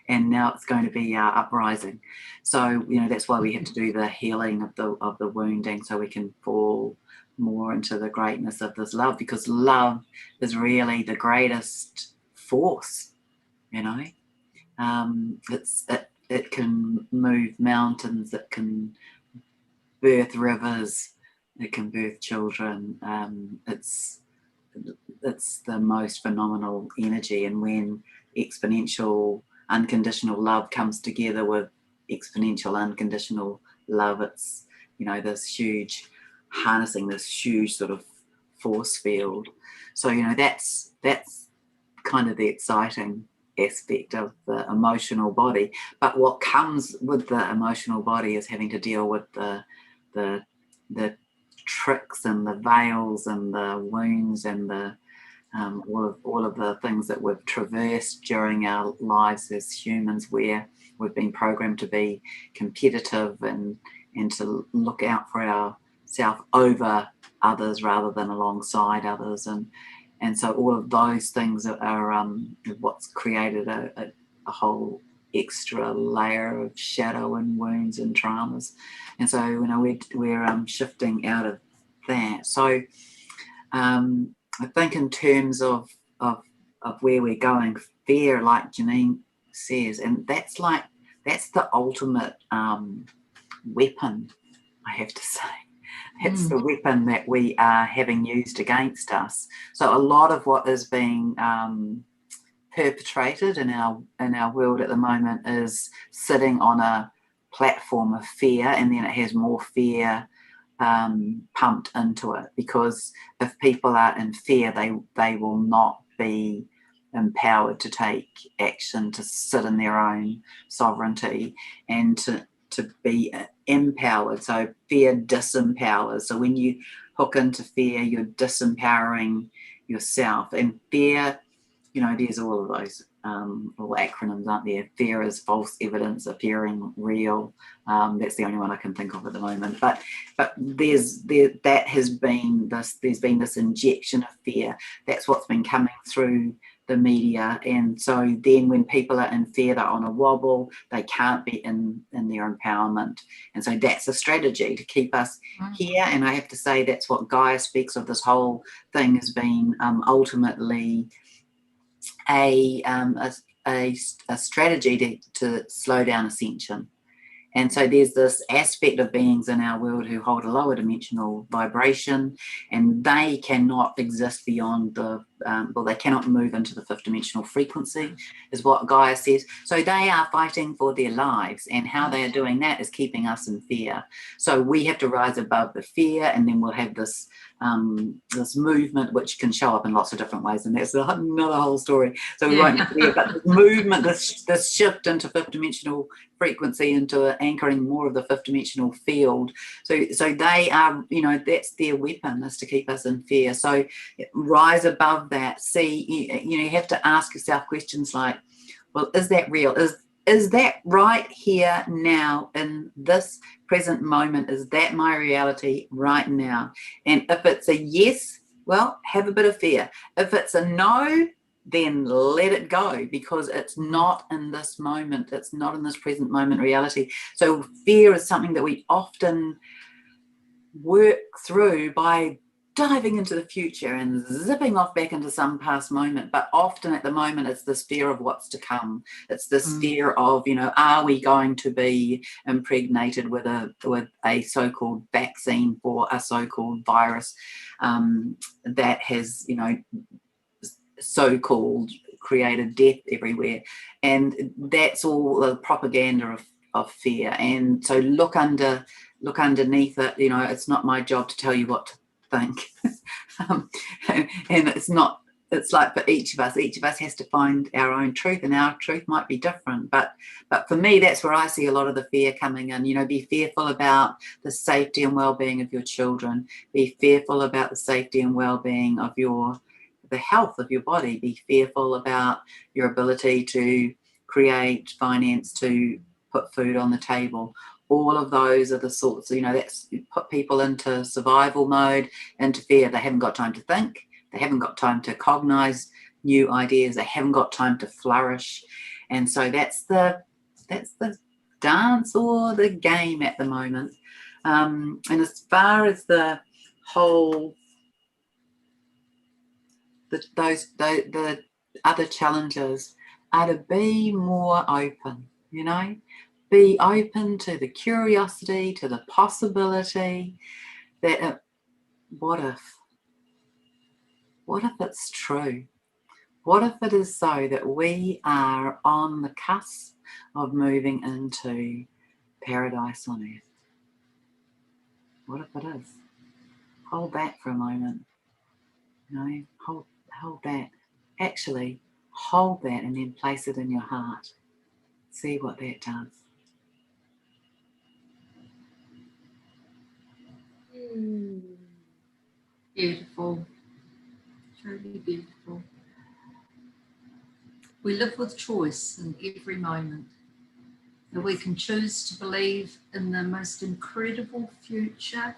and now it's going to be our uprising. So that's why we have to do the healing of the wounding, so we can fall more into the greatness of this love, because love is really the greatest force. It can move mountains, it can birth rivers, it can birth children. It's the most phenomenal energy, and when exponential unconditional love comes together with exponential unconditional love, it's this huge harnessing, this huge sort of force field. So that's kind of the exciting aspect of the emotional body. But what comes with the emotional body is having to deal with the tricks and the veils and the wounds and the all of the things that we've traversed during our lives as humans, where we've been programmed to be competitive and to look out for ourselves over others rather than alongside others, and so all of those things are what's created a whole extra layer of shadow and wounds and traumas. And so we're shifting out of that. So I think in terms of where we're going, fear, like Janine says, and that's the ultimate weapon, I have to say. It's the weapon that we are having used against us. So a lot of what is being perpetrated in our world at the moment is sitting on a platform of fear, and then it has more fear pumped into it, because if people are in fear, they will not be empowered to take action, to sit in their own sovereignty, and to be empowered. So fear disempowers. So when you hook into fear, you're disempowering yourself. And fear, there's all of those little acronyms, aren't there? Fear is false evidence appearing real. That's the only one I can think of at the moment. But there's been this injection of fear. That's what's been coming through the media. And so then when people are in fear, they're on a wobble, they can't be in their empowerment. And so that's a strategy to keep us here. And I have to say, that's what Gaia speaks of. This whole thing has been ultimately a strategy to slow down ascension. And so there's this aspect of beings in our world who hold a lower dimensional vibration, and they cannot exist beyond they cannot move into the 5th dimensional frequency, is what Gaia says. So they are fighting for their lives, and how they are doing that is keeping us in fear. So we have to rise above the fear, and then we'll have this movement, which can show up in lots of different ways, and that's another whole story. So we won't be there, but the movement, this shift into 5th dimensional frequency, into anchoring more of the 5th dimensional field. So they are, that's their weapon, is to keep us in fear. So rise above that. See, you have to ask yourself questions like, well, is that real? Is that right here now in this present moment? Is that my reality right now? And if it's a yes, well, have a bit of fear. If it's a no, then let it go, because it's not in this moment. It's not in this present moment reality. So fear is something that we often work through by diving into the future and zipping off back into some past moment. But often at the moment, it's this fear of what's to come. It's this fear of, are we going to be impregnated with a so-called vaccine for a so-called virus that has, so-called created death everywhere. And that's all the propaganda of fear. And so look underneath it. It's not my job to tell you what to think. And it's like for each of us has to find our own truth, and our truth might be different. But for me, that's where I see a lot of the fear coming in. Be fearful about the safety and well-being of your children. Be fearful about the safety and well-being of the health of your body. Be fearful about your ability to create finance, to put food on the table. All of those are the sorts, that's put people into survival mode, into fear. They haven't got time to think. They haven't got time to cognize new ideas. They haven't got time to flourish. And so that's the dance or the game at the moment. And as far as the whole, the other challenges are to be more open, be open to the curiosity, to the possibility that what if it's true? What if it is so that we are on the cusp of moving into paradise on earth? What if it is? Hold that for a moment. Hold that. Actually, hold that and then place it in your heart. See what that does. Beautiful. Truly beautiful. We live with choice in every moment. That we can choose to believe in the most incredible future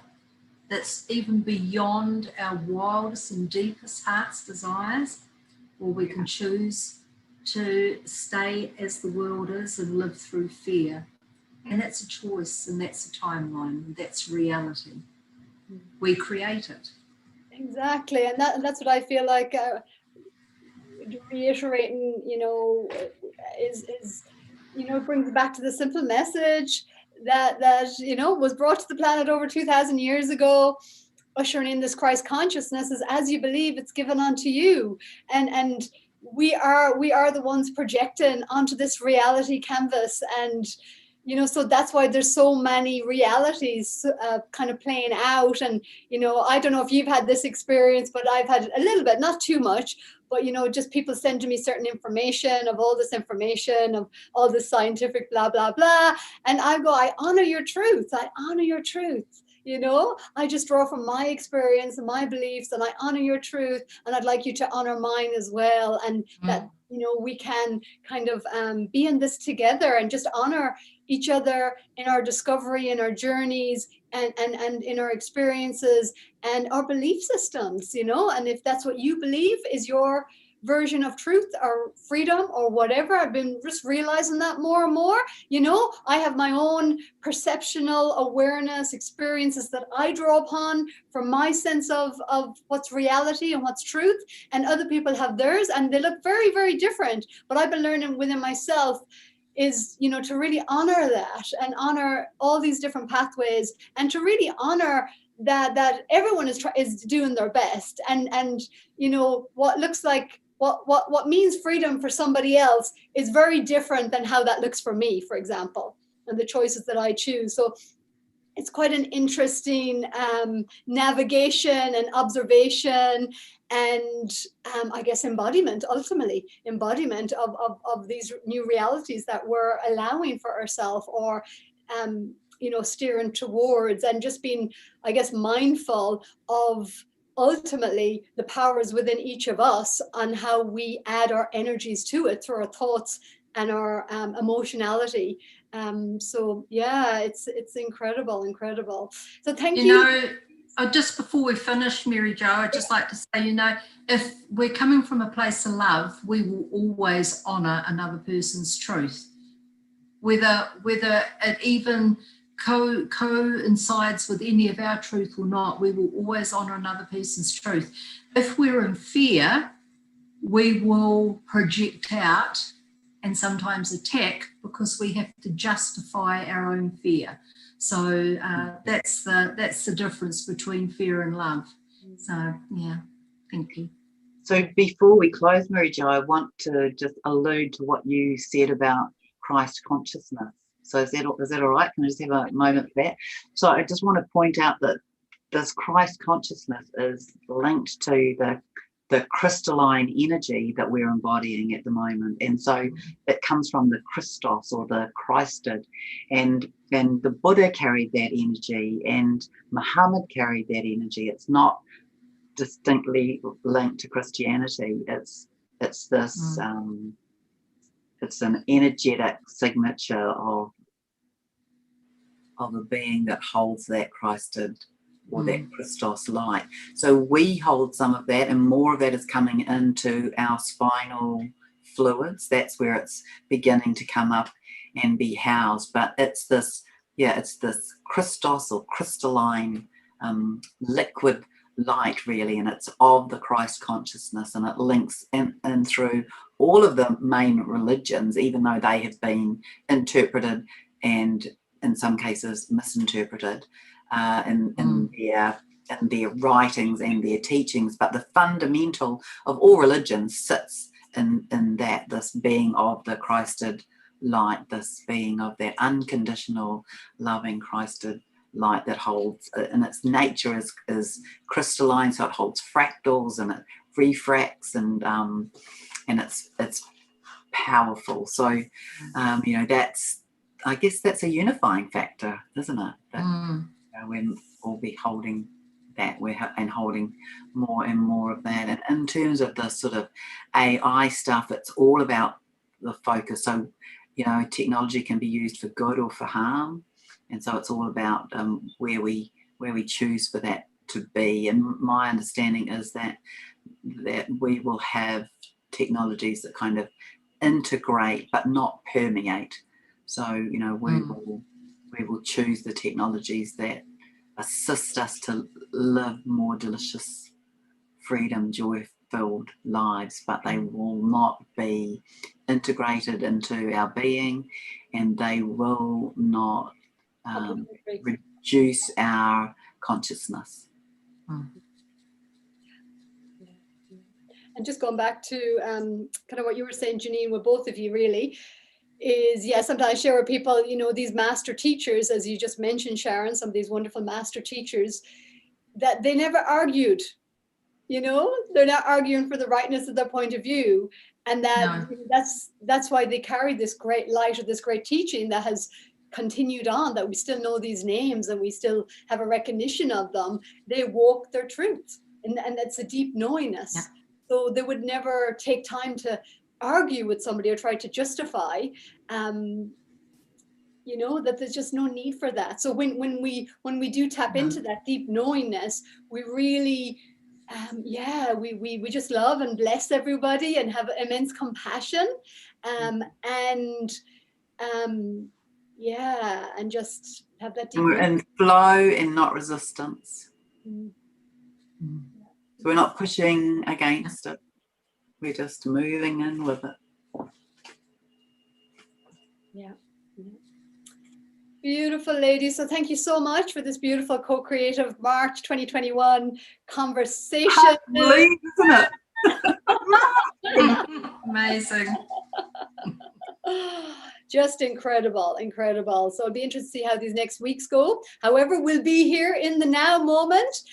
that's even beyond our wildest and deepest heart's desires, or we can choose to stay as the world is and live through fear. And that's a choice, and that's a timeline, and that's reality. We create it. Exactly, and that's what I feel like reiterating, is brings back to the simple message that was brought to the planet over 2,000 years ago, ushering in this Christ consciousness, is as you believe, it's given unto you, and we are the ones projecting onto this reality canvas. And so that's why there's so many realities kind of playing out. And I don't know if you've had this experience, but I've had a little bit, not too much, but just people send to me certain information, of all this information, of all this scientific blah blah blah, and I go, I honor your truth. I just draw from my experience and my beliefs, and I honor your truth, and I'd like you to honor mine as well. And that we can kind of be in this together and just honor each other in our discovery, in our journeys, and in our experiences and our belief systems, and if that's what you believe is your version of truth or freedom or whatever. I've been just realizing that more and more. I have my own perceptional awareness experiences that I draw upon from my sense of what's reality and what's truth, and other people have theirs, and they look very, very different. But I've been learning within myself is to really honor that, and honor all these different pathways, and to really honor that everyone is doing their best, and what looks like what means freedom for somebody else is very different than how that looks for me, for example, and the choices that I choose. So it's quite an interesting navigation and observation, and I guess embodiment of these new realities that we're allowing for ourselves, or steering towards, and just being, I guess, mindful of ultimately the powers within each of us on how we add our energies to it through our thoughts and our emotionality. So yeah, it's incredible. So thank you. Just before we finish, Mary Jo, I'd just like to say, if we're coming from a place of love, we will always honour another person's truth, whether it even coincides with any of our truth or not. We will always honour another person's truth. If we're in fear, we will project out and sometimes attack because we have to justify our own fear. So that's the difference between fear and love. So yeah, thank you. So before we close, Mary Jo, I want to just allude to what you said about Christ consciousness. So is that all right? Can I just have a moment for that? So I just want to point out that this Christ consciousness is linked to the crystalline energy that we're embodying at the moment. And so it comes from the Christos, or the Christed. And the Buddha carried that energy, and Muhammad carried that energy. It's not distinctly linked to Christianity. It's this it's an energetic signature of a being that holds that Christed or that Christos light. So we hold some of that, and more of that is coming into our spinal fluids. That's where it's beginning to come up and be housed. But it's this Christos or crystalline liquid light, really, and it's of the Christ consciousness, and it links in through all of the main religions, even though they have been interpreted and in some cases misinterpreted in their writings and their teachings. But the fundamental of all religions sits in that, this being of the Christed light, this being of that unconditional loving Christed light that holds, and its nature is crystalline, so it holds fractals and it refracts, and it's powerful. So I guess that's a unifying factor, isn't it? That we'll all be holding that, and holding more and more of that. And in terms of the sort of AI stuff, it's all about the focus. So technology can be used for good or for harm. And so it's all about where we choose for that to be. And my understanding is that we will have technologies that kind of integrate but not permeate. So we will choose the technologies that assist us to live more delicious, freedom, joy-filled lives, but they will not be integrated into our being, and they will not reduce our consciousness. And just going back to kind of what you were saying, Janine, with both of you really, is sometimes I share with people, these master teachers, as you just mentioned, Sharron, some of these wonderful master teachers, that they never argued. They're not arguing for the rightness of their point of view, and that's why they carry this great light, or this great teaching that has continued on, that we still know these names and we still have a recognition of them. They walk their truth, and that's a deep knowingness. Yeah. So they would never take time to argue with somebody or try to justify, that there's just no need for that. So when we do tap into that deep knowingness, we really we just love and bless everybody and have immense compassion, and just have that deep and flow and not resistance. So we're not pushing against it, we're just moving in with it. Beautiful, ladies. So thank you so much for this beautiful co-creative March 2021 conversation. Isn't it? Amazing. Just incredible. So it'll be interesting to see how these next weeks go. However, we'll be here in the now moment.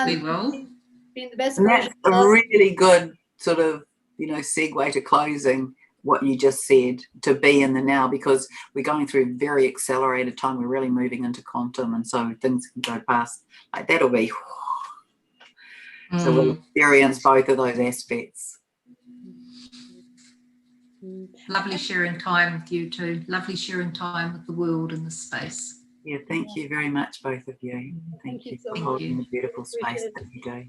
We will. Being the best and version. That's a really good sort of, segue to closing what you just said, to be in the now, because we're going through very accelerated time. We're really moving into quantum, and so things can go past. Like that'll be. So we'll experience both of those aspects. Lovely sharing time with you too. Lovely sharing time with the world and the space. Yeah, thank you very much, both of you. Thank you for holding the beautiful space that you do.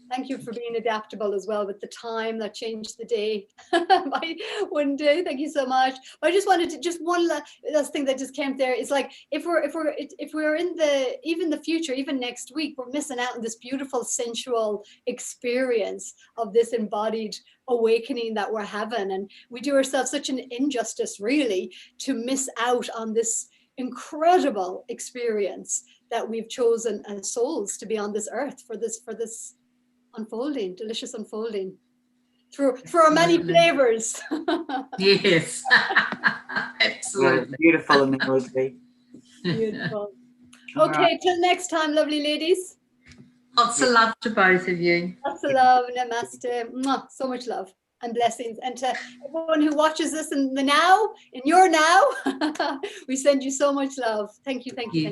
Thank you for being adaptable as well with the time that changed the day by one day. Thank you so much. I just wanted to, just one last thing that just came there is like, if we're in the future, even next week, we're missing out on this beautiful sensual experience of this embodied awakening that we're having. And we do ourselves such an injustice really to miss out on this incredible experience that we've chosen as souls to be on this earth for this unfolding, delicious unfolding through our many flavors. Yes, Well, absolutely. beautiful analogy. Beautiful. All Okay, right. till next time, lovely ladies. Lots of love to both of you. Lots of love, namaste. Mwah, so much love and blessings. And to everyone who watches this in the now, in your now, we send you so much love. Thank you, thank you, thank you.